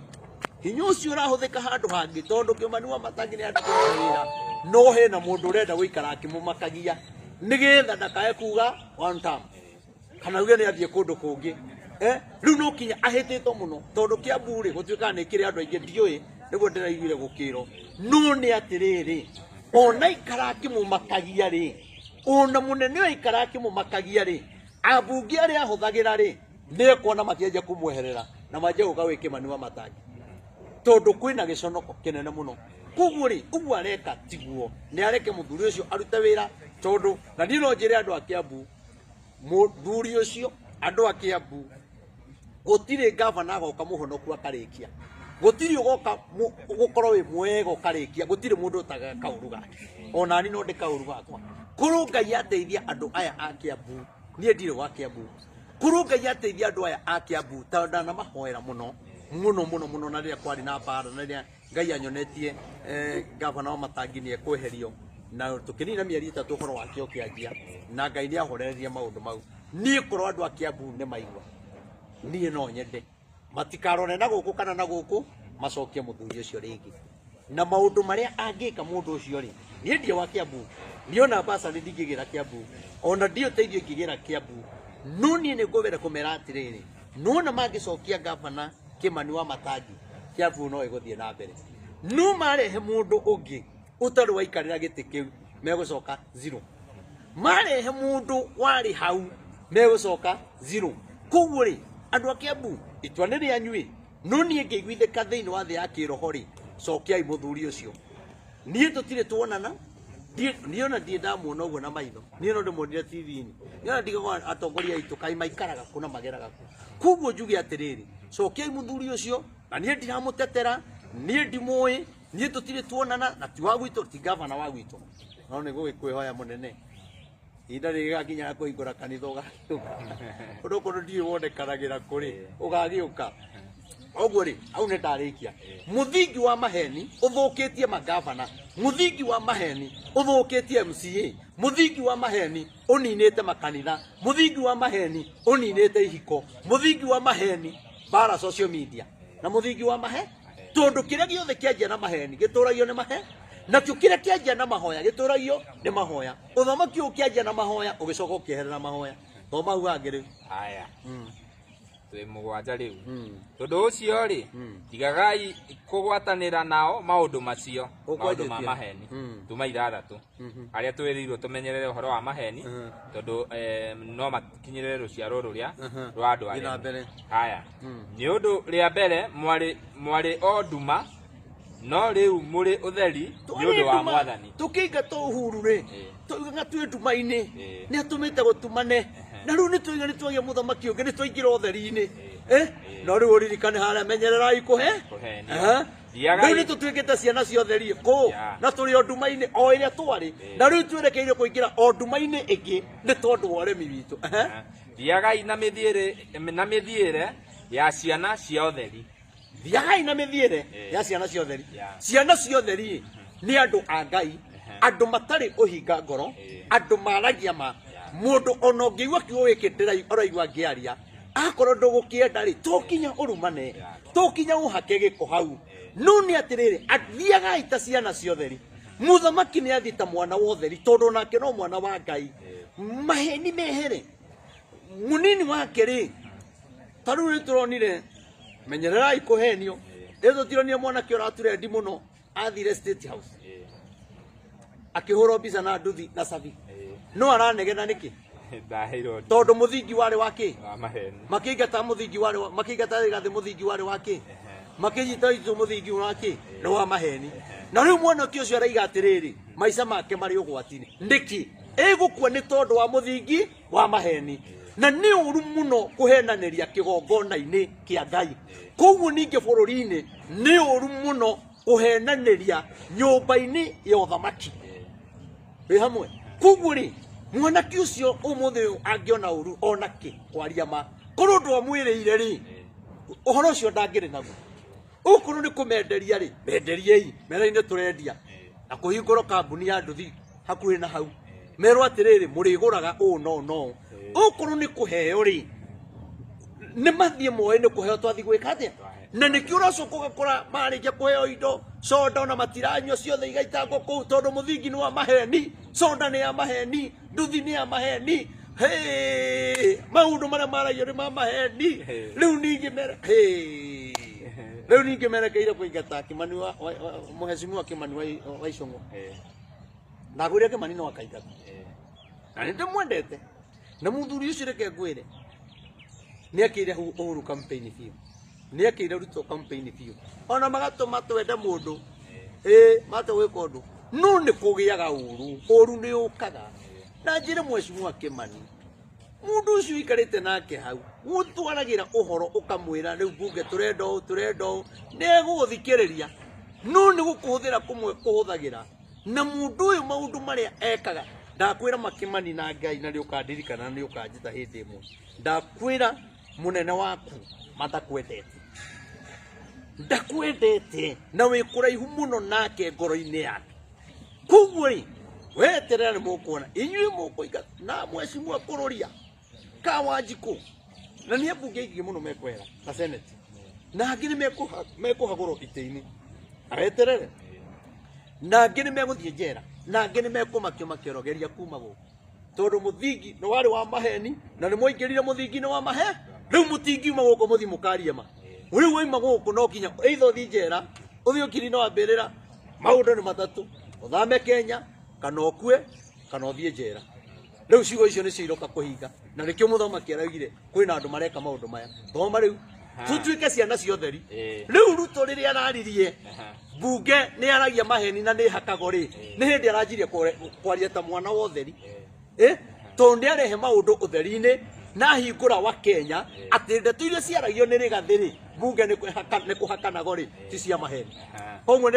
hinya ucio urahuthika handu hangi tondu Kimani wa Matangi ni andu wira no he na mundu urenda guikara akimumakagia nigetha ndakae kuga one time kana uge ni athie kundu kungi riu no kinya ahititwo muno tondu Kiambu ri gutuika ni kiri andu aingi ndiui niguo ndiraiguire gukiro no ni atiriri ona ikara akimumakagia ri ona munene aikara akimumakagia ri abunge aria ahuthagira ri ni kuona makienja kumweherera na manje guka wi Kimani wa Matangi tondu kwina giconoko kinene muno koguo ri uguo areka tiguo ni areke muthuri ucio arute wira tondu na ndino njire andu a Kiambu muthuri ucio andu a Kiambu gutire gavana agoka muhonoku akarikia gutiri ugoka gukorwo wi mwega ukarikia gutiri mundu utaga kauru gake ona ni no ndikauru gakwa kuru Ngai ateithia andu aya a Kiambu nie ndire wa Kiambu kuru Ngai ateithia andu aya a Kiambu tondu na mahoera muno na ria kwari na bara na ria Ngai anyonetie gavana wa Matangi ni ekweherio na tukinina mieri 3 ukoro wakio kianjia na Ngai ni ahorereria maundu mau nie korwo andu a Kiambu ne maigwa nie no nyende matikarone na guku kana na guku macokie muthuri ucio ringi na maundu maria angika mundu ucio ri nie ndie wa Kiambu niona basa ni ndingigira Kiambu ona ndio teithio ngigira Kiambu no nie ni nguvera kumera atiriri no na magicokia gavana Kimani wa Matangi Kiambu no iguthie na mbere no marehe mundu ungi utaru waikarira giti kiu megucoka zero marehe mundu wari hau megucoka zero koguo ri andu a Kiambu itwane ri anyui no nie ngiguithika thiini wa thi ya kiroho ri cokiai muthuri ucio nie tutire tuonana niona ndie ndamuona uguo na maitho nie no ndimonire TV-ini niona ndigaga atongoria itu kai maikaraga kuna mageraga koguo njuge atiriri cokiai muthuri ucio na nie ndiramutetera nie ndimui nie tutire tuonana na ti wa gwitu ti gavana wa gwitu no ni gugikwihoya munene inda riga kinya kuingura kanitha ugagiuka undu kundu ndie wonekanagira kuri ugagiuka oguo ri au ne ndarikia muthingi wa maheni uthukitie magavana muthingi wa maheni uthukitie MCA muthingi wa maheni uninite makanitha muthingi wa maheni uninite ihiko muthingi wa maheni bara social media na muthingi wa mahe tondu kiria giothe kianjia na maheni gituragio ni mahe na kio kiria kianjia na mahoya gituragio ni mahoya uthamaki ukianjia na mahoya ugicoka ukieherera mahoya thoma hau angiri haya twe mugwanja riu tondu ucio ri tigagai kugwatanira nao maundu macio maundu ma maheni tuma 6 aria twerirwo tumenyerere uhoro wa maheni tondu no makinyirire ruciaro ruria rwa andu aria haya ni undu ria mbere mwari o nduma no riu muri utheri ni undu wa mwathani tukinga to uhuru ri tuigaga twi nduma-ini ni atumite gutumane na riu ni tuiga ni twagia muthamaki ungi ni twaingira utheri-ini no riu uririkane haria menyererai kuhe riu ni tutuikite ciana cia utheri ku na turi o nduma-ini o iria twari na riu twerekeire kuingira o nduma-ini ingi ni tondu wa uremi witu thiagai na mithiire ya ciana cia utheri thiagai na mithiire ya ciana cia utheri ciana cia utheri ni andu a Ngai andu matari uhinga ngoro andu maragia ma mundu ona ungiigua kiugo giki ndiraigua ngiaria akorwo ndugukienda ri tukinya urumane tukinya uhake giko hau no ni atiriri athiagai ta ciana cia utheri muthamaki ni athita mwana wa utheri tondu nake no mwana wa Ngai maheni mehere munini wake ri taru ni turonire menyererai kuhenio ezo tironie mwana ki uraturendi muno athire State House akihoro biza na nduthi na sabi no aranegena niki ndahiro tondu muthingi wari wake maheni makingata muthingi wari makingata rigathi muthingi wari wake makijita itu muthingi wake no wa maheni na riu mwana ki ucio araiga atiriri maica make mari ugwatini ndiki egukua ni tondu wa muthingi wa maheni na ni uru muno kuhenaniria kigongona-ini kia Ngai koguo ninge bururi-ini ni uru muno kuhenaniria nyumba-ini ya uthamaki wi hamwe koguo ri mwanaki ucio umuthi angiona uru onaki kwaria ma korwo ndwamwiriire ri uhoro ucio ndangiri naguo ukorwo ni kumenderia ri menderiei mera-ini turendia na kuhingũrwo kambuni ya nduthi hakuhi na hau merwo atiriri muriguraga no ukorwo ni kuheo ri ni mathie moe ni kuheo twathi gwika atia na niki uracoka ugakora marikia kuheo indo soda na matiranywa ciothe igaitangwo kuu tondu muthingi ni wa maheni soda ni ya maheni nduthi ni ya maheni maundu maria maragio ni ma maheni riu ningi mera riu ningi merekeire kuingata Kimani wa muheshimiwa Kimani wa Icũng'wa ndagwire Kimani no akaingata na nĩ ndĩmwendete na mũthuri ũcio reke ngwĩre nĩ akĩire Uhuru campaign biũ nĩ akĩire Ruto campaign biũ ona magatũma twende mũndũ mate gwĩka ũndũ no nĩ kũgĩaga ũru nĩ ũkaga na njĩre mheshimiwa Kimani mundu ucio ikarite nake hau gutwaragira uhoro ukamwira riu bunge turenda neguthikiriria no ni gukuhuthira kumwe kuhuthagira na mundu uyu maundu maria ekaga ndakwira Makimani na Ngai na ri ukandirikana ni ukanjita hindi imwe ndakwira munene waku matakwendete ndakwendete na wi kuraihu muno nake ngoro-ini yake koguo ri weterera ni mukuona inyui mukuiga na mheshimiwa kururia Kawanjiku na ni bunge ingi muno mekwera na senate na ngini mekuhaguro ite-ini areterere na ngini meguthie njera na ngini mekumakio makiorogeria kuma guku tondu muthingi no wari wa maheni na ni moingirire muthingi no wa mahe riu mutingiuma guku muthi mukaria ma riu waima guku no kinya either thi njera uthi ukiri no ambirira maundu ni matatu uthame Kenya kana okue kana uthie njera riu ciugo icio ni ciiroka kuhinga na nikio muthamaki araugire kwina andu mareka maundu maya thoma riu tutuike ciana cia utheri riu Ruto riria araririe bunge ni aragia maheni na ni hakago ri ni hindi aranjirie kwaria ta mwana wa utheri tondu ni arehe maundu utheri-ini na hingura wa Kenya ati ndeto iria ciaragio ni rigathi ri bunge ni kuhakanago ri ti cia maheni koguo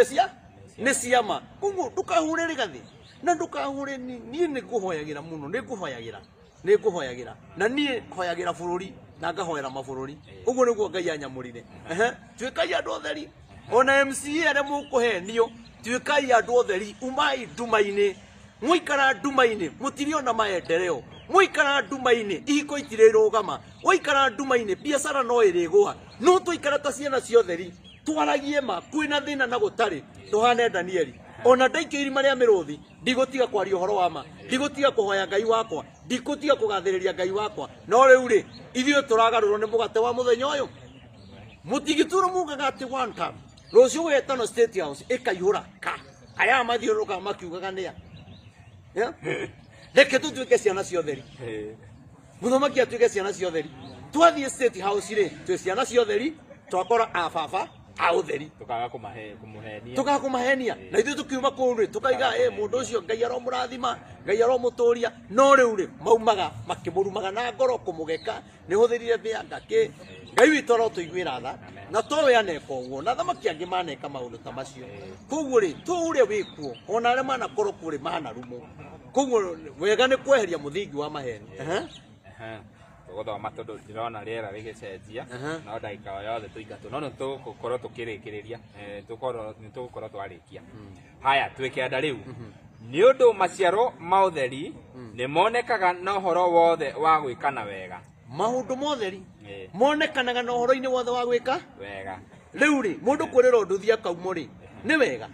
ni ciama koguo ndukahure rigathi na ndukahure ni nguhoyagira muno ni nguhoyagira na ni hoyagira bururi na ngahoera mabururi uguo niguo Ngai anyamurire tuikai andu utheri ona MCA aria mukuhenio tuikai andu utheri umai nduma-ini muikara nduma-ini mutiriona maendeleo muikara nduma-ini ihiko itirirugama waikara nduma-ini biacara no irigwa no tuikara ta ciana cia utheri twaragie ma kwina thina na gutari tuhane Danieli ona ndaikio irima ria miruthi ndigotiga kwaria horo wa ma ndigotiga kuhoya Ngai wakwa ndikotiga kugathiriria Ngai wakwa no riu ri ithuĩ tũragarũrwo nĩ mũgate wa mũthenya ũyũ mutigituru mugaga ati one time rucio wetano State House ikaihura ka aya mathiũrũrũkaga makiugaga nĩa reke tũtuĩke ciana cia ũtheri mũthamaki atuĩke ciana cia ũtheri twathiĩ State House ri twĩ ciana cia ũtheri twakora ababa a ũtheri tukaga kũmahenia na ithuĩ tũkiuma kũu rĩ tukaiga mũndũ ũcio Ngai aromũrathima Ngai aromũtũria no rĩu rĩ maumaga makĩmũrumaga na ngoro kũmũgeka nĩ hũthĩrire thĩa ngakĩ Ngai witũ arotũiguĩra tha na towe aneka ũguo na thamaki angĩ maneka maũndũ ta macio koguo rĩ tũũrĩa wĩkuo ona arĩa manakorwo kũrĩ manarumwo koguo wega nĩ kweheria mũthingi wa maheni tugothoma tondu ndirona riera rigicenjia no ndagika o yothe tuingatwo no tugukorwo tukirikiria tugukorwo twarikia haya twikenda riu ni undu maciaro ma utheri ni monekaga na uhoro wothe wa gwikana wega maundu motheri monekanaga na uhoro-ini wothe wa gwika wega riu ri mundu kwirira undu thia kaumo ri ni wega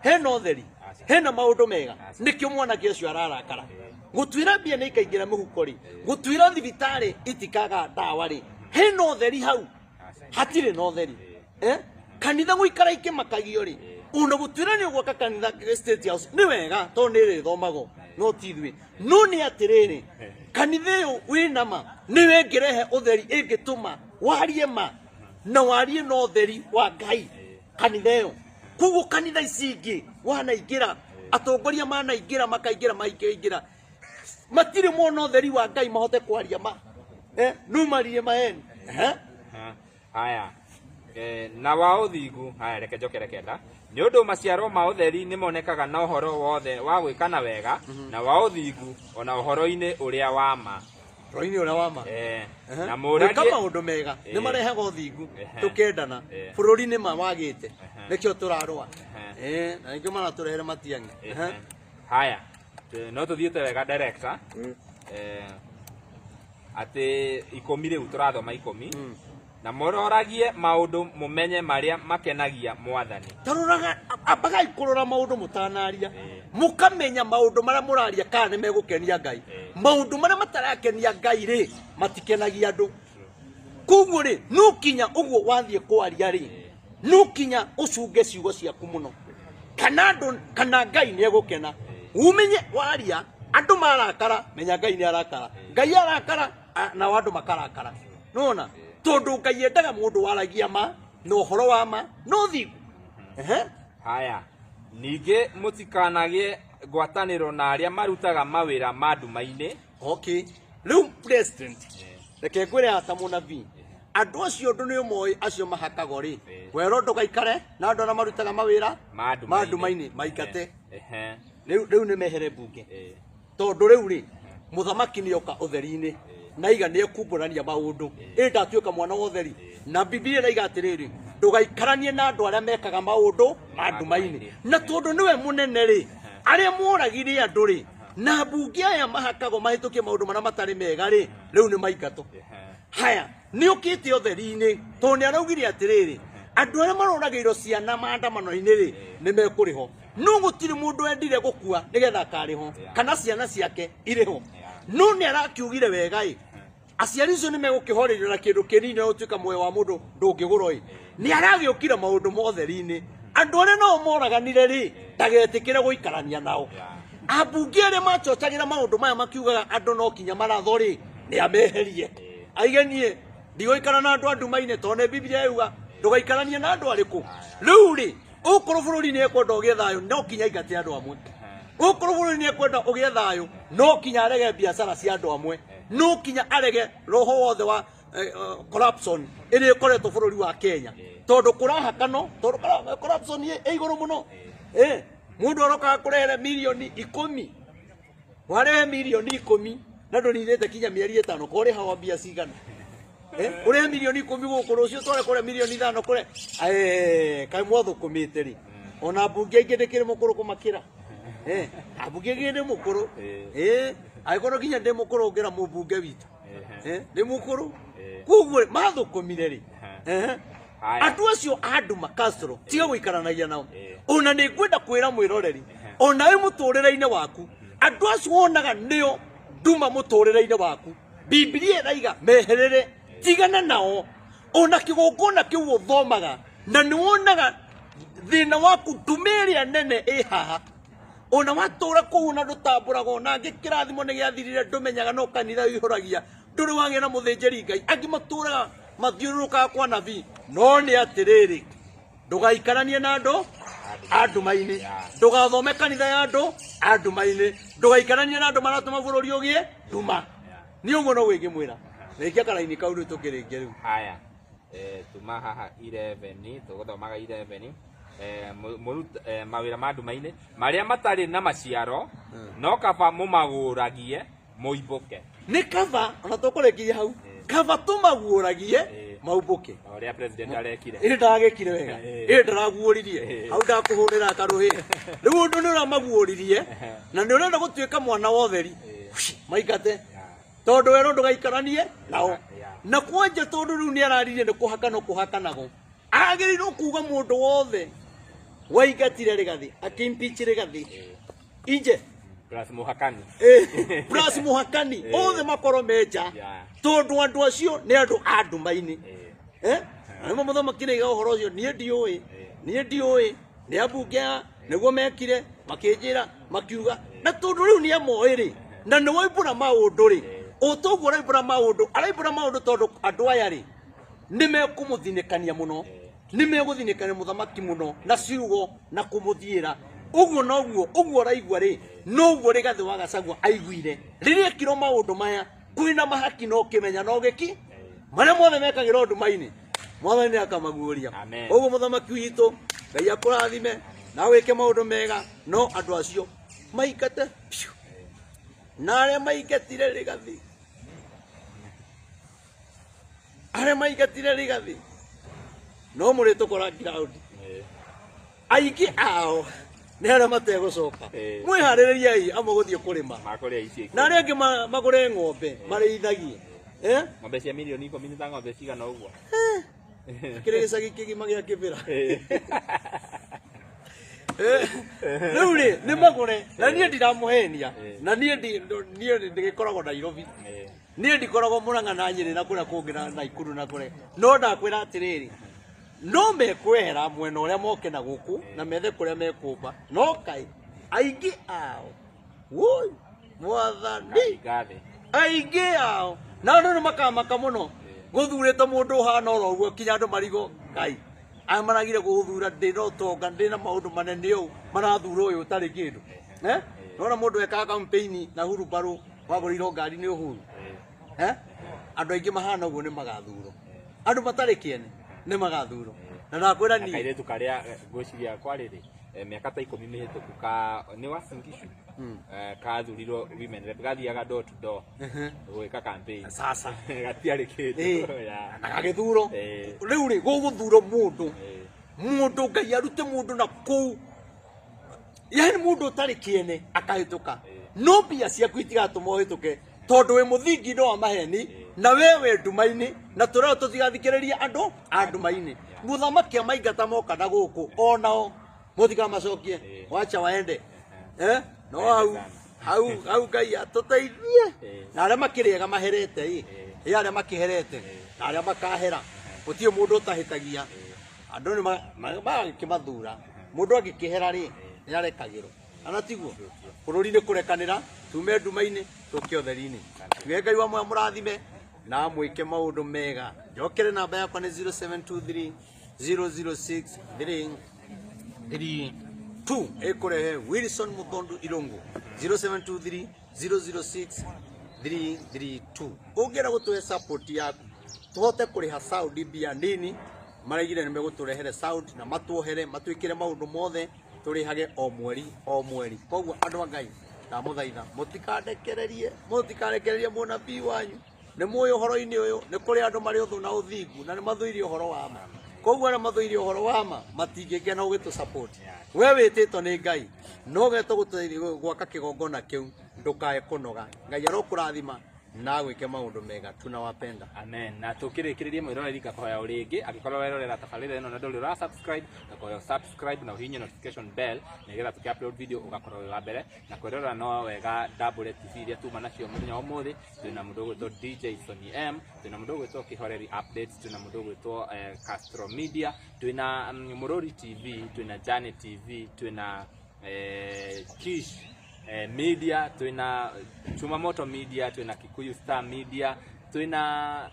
hena utheri hena maundu mega nikio mwanake ucio ararakara gutwira mbia ni ikaingira muhuko ri gutwira thibitari itikaga ndawa ri hena utheri hau hatire no utheri kanitha guikara ikimakagio ri una gutwira ni gwaka kanitha State House ni wega to ni ri thomago no tithwi no ni atiriri kanitha yo winama ni wengirehe utheri ingituma warie ma na warie no utheri wa Ngai kanitha yo kugu kanitha icingi wanaingira atongoria manaingira makaingira maingĩra matire mona utheri wa Ngai mahote kwaria ma numarire maheni haya na wa uthingu haya reke njokere kenda ni undu maciaro ma utheri ni monekaga na uhoro wothe wa gwikana wega na wa uthingu ona uhoro-ini uria wa ma roini uria wa ma na muragie kama undu mega ni marehaga uthingu tukendana bururi-ini ma wagite nikio turarwa na nikio maraturehere matiangi haya no tuthiite wega director ati 10 riu turathoma 10 na muroragie maundu mumenye maria makenagia mwathani taroraga abagai kurora maundu mutanaria mukamenya maundu maria muraria kana ni megukenia Ngai maundu maria matarakenia Ngai ri matikenagia andu koguo ri nukinya uguo wathie kwaria ri nukinya ucunge ciugo ciaku muno kana Ngai ni egukena umenye waria andu marakara menya Ngai ni arakara Ngai arakara na andu makarakara nona tondu Ngai endaga mundu waragia ma no horo wa ma no thigu haya ninge mutikanagie ngwataniro na aria marutaga mawira ma nduma-ini okay riu president reke ngwire ata munabii andu acio ndu ni umoi acio mahakago ri wero ndugaikare na andu na marutaga mawira ma nduma-ini maikate riu ni mehere bunge tondu riu ri muthamaki ni oka utheri-ini na iga ni ekumbũrania maundu ndatuĩka mwana wa utheri na Biblia na iga atiriri ndugaikaranie na andu aria mekaga maundu ma nduma-ini na tondu niwe munene ri aria moragire andu ri na bunge aya mahakago mahitukie maundu maria matari mega ri riu ni maingato haya ni ukite utheri-ini tondu ni araugire atiriri andu aria marorageirwo ciana maandamano-ini ri ni mekuriho no gutiri mundu endire gukua nigetha akariho kana ciana ciake iriho no ni arakiugire wega aciari icio ni megukihorerera na kindu kinini utuika muoyo wa mundu ndungigurwo ni aragiukira maundu motheri-ini andu aria no moraganire ri ndagetikire guikarania nao abunge aria machochagira maundu maya makiugaga andu no kinya maratho ri ni ameherie aigenie ndiguikara na andu nduma-ini tone Biblia yuga ndugaikaranie na andu ariku riu ri ukorwo bururi-ini ekwenda ugie thayo no kinya ingate andu amwe ukorwo bururi-ini ekwenda ugie thayo no kinya arege biacara cia andu amwe no kinya arege roho wothe wa corruption iri ikoretwo bururi wa Kenya tondu kurahakano tondu corruption ĩ iguru muno mundu arokaga kurehere milioni 10 warehe milioni 10 na ndũrithĩte kinya mĩeri 5 kore hawa mbia cigana urehe milioni 10 guku rucio tware kure milioni 5 kure kai mwathukumite ri ona bunge ingĩ ndĩkĩrĩ mũkũrũ kũmakĩra abunge ingĩ ndĩ mũkũrũ agĩkorwo kinya ndĩ mũkũrũ ngĩra mũmbunge witũ ndĩ mũkũrũ koguo mathukumire ri andu acio andu makastro tiga gũikaranagia nao ona nĩ ngwenda kwĩra mwĩroreri ona wĩ mũtũrĩre-inĩ waku andũ acio wonaga nĩo nduma mũtũrĩre-inĩ waku Biblia ĩraiga meherere tigana nao ona kĩgongona kĩu ũthomaga na nĩ wonaga thĩna waku ndume ĩrĩa nene ĩ haha ona watũra kũu na ndũtambũraga ona angĩ kĩrathimo nĩ gĩathirire ndũmenyaga no kanitha wĩihũragia ndũrĩ wagĩa na mũthĩnjĩri Ngai angĩ matũraga mathiũrũrũkaga kwa nabii no nĩ atĩrĩrĩ ndũgaikaranie na andũ andũ-mainĩ ndũgathome kanitha ya andũ andũ-mainĩ ndũgaikaranie na andũ maratũma bũrũri ũgĩe nduma nĩ ũguo no gwĩngĩmwĩra rĩkia karaini kau rĩu tũkĩrĩkia rĩu haya tuma haha 11 tũgũthomaga 11 mawĩra ma nduma-inĩ marĩa matarĩ na maciaro no kaba mũmagũragie mũimbũke nĩ kaba ona tũkũrĩkirie hau kaba tũmaguũragie maumbũke ũrĩa president arekire ndagĩkire wega ndaraguũririe hau ndakũhũrĩra karũhĩ rĩu ũndũ nĩ ũramaguũririe na nĩ ũrenda gũtuĩka mwana wa ũtheri maingate tondũ wero ndũgaikaranie nao na kwanja tondũ rĩu nĩ araririe nĩ kũhakana kũhakanagwo agĩrĩirwo kuuga mũndũ wothe waigatire Rigathi akimpeach Rigathi inje plus muhakani plus muhakani othe makorwo menja tondu andu acio ni andu a nduma-ini nimo mũthamaki nĩ ũhoro ũcio niĩ ndiũĩ nĩ ambunge nĩguo mekire makĩnjĩra makiuga na tondu rĩu nĩ amoĩ-rĩ na nĩ woimbũra maũndũ-rĩ ũtoguo araimbũra maũndũ tondu andũ aya-rĩ nĩ mekũmũthinĩkania mũno nĩ megũthinĩkania mũthamaki mũno na ciugo na kũmũthiĩra ũguo noguo ũraigua-rĩ noguo Rigathi wa Gachagua aiguire rĩrĩa ekirwo maũndũ maya kwĩna mahaki no kĩmenya no gĩki marĩa mothe mekagĩrwo nduma-inĩ mwathani nĩ akamaguũria ũguo mũthamaki witũ Ngai akũrathime na wĩke maũndũ mega no andũ acio maingate na arĩa maingatire Rigathi no mũrĩtũkora ground aingĩ ao nĩ arĩa mategũcoka mwĩharĩrĩriai amwe gũthiĩ kũrĩma na arĩa angĩ magũre ng'ombe marĩithagie ng'ombe cia milioni 10 nĩ ta ng'ombe cigana ũguo kĩrĩ gĩcagi kĩgima gĩa kĩbĩra rĩu-rĩ nĩ magũre na niĩ ndiramũhenia na niĩ ndĩgĩkoragwo Nairobi niĩ ndikoragwo Mũrang'a na Nyĩrĩ na kũrĩa kũngĩ na Naikuru na kũrĩa no ndakwĩra atĩrĩrĩ no mekwehera mwena ũrĩa moke na gũkũ na methe kũrĩa mekũmba no kaĩ aingĩ ao woi mwathani aingĩ ao na andũ nĩ makamaka mũno gũthurĩte mũndũ ũhana oro ũguo kinya andũ marigo Ngai aya maragire gũthura ndĩna ũtonga ndĩna maũndũ manene ũũ marathura ũyũ ũtarĩ kĩndũ nona mũndũ ekaga campaign na hurubarũ wagũrĩirwo ngari nĩ Uhuru andũ aingĩ mahana ũguo nĩ magathurwo andũ matarĩ kĩene nĩ magathurwo na nakwĩra niĩ kairĩtu karĩa ngwĩciria kwarĩrĩ mĩaka ta 10 mĩhĩtũku nĩ wa Singishu kathurirwo women rep gathiaga door to door gwĩka campaign sasa gatiarĩ kĩndũ na gagĩthurwo rĩu-rĩ gũgũthurwo mũndũ Ngai arute mũndũ na kũu yani mũndũ ũtarĩ kĩene akahĩtũka no mbia ciaku itigatũma ũhĩtũke tondu wĩ mũthingi-inĩ wa maheni na we nduma-inĩ na tũreo tũtigathikĩrĩria andũ a nduma-inĩ mũthamaki amaingata moka na gũkũ onao mũtikamacokie wacha waende no hau Ngai atũteithie na arĩa makĩrĩega maherete arĩa makĩherete na arĩa makahera gũtirĩ mũndũ ũtahĩtagia andũ nĩ magagĩkĩmathura mũndũ angĩkĩhera-rĩ nĩ arekagĩrwo ana tiguo bũrũri nĩ kũrekanĩra tume nduma-inĩ tũke ũtheri-inĩ Ngai wa moya mũrathime na mwĩke maũndũ mega njokere namba yakwa nĩ 0723 006 332 ĩkũrehe Wilson Muthondu Irungu 0723 006 332 ũngĩenda gũtũhe support yaku tũhote kũrĩha sound mbia nini maraigire nĩ megũtũrehere sound na matuohere matuĩkĩre maũndũ mothe tũrĩhage o mweri koguo andũ a Ngai ndamũthaitha mũtikarekererie mũnabii wanyu nĩ mũĩ ũhoro-inĩ ũyũ nĩ kũrĩ andũ marĩ ũthũ na ũthingu na nĩ mathũirie ũhoro wa ma koguo arĩa mathũirie ũhoro wa ma matingĩgĩa gũgĩtũ support we wĩtĩtwo nĩ Ngai no getwo gwaka kĩgongona kĩu ndũkae kũnoga Ngai arokũrathima na gwike maundu mega tunawapenda. Amen. Na tukirikirie mwiroreri gakoya uringi agikorwo werorera tabarira ino na nduri ra subscribe gakoya subscribe na uhinye notification bell nigetha tukiupload video ugakorwo wa mbere na kwirorera no wega Double TV iria tuma nacio muthenya umuthi twina mundu gwitwo DJ Sony M, twina mundu gwitwo Kihoreri Updates, twina mundu gwitwo Castro Media, twina Murori TV, twina Jane TV, twina Kish Media, twina Chumamoto Media, twina Kikuyu Star Media, twina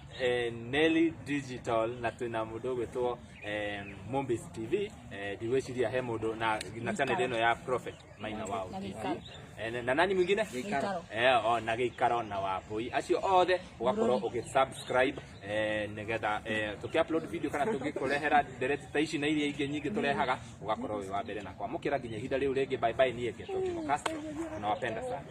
Nelly Digital na twina mundu gwitwo Mombis TV, diweciria he mundu na channel ino ya Prophet Maina Wao TV. Na nani mwingine? Na Gikaro na Wambui. Acio othe ugakorwo ugisubscribe nigetha tukiupload video kana tugikurehera ndereti ta ici na iria ingi nyingi turehaga ugakorwo wi wa mbere na kwamukira nginya ihinda riu ringi. Bye bye, niĩ Getho Castro, nawapenda sana.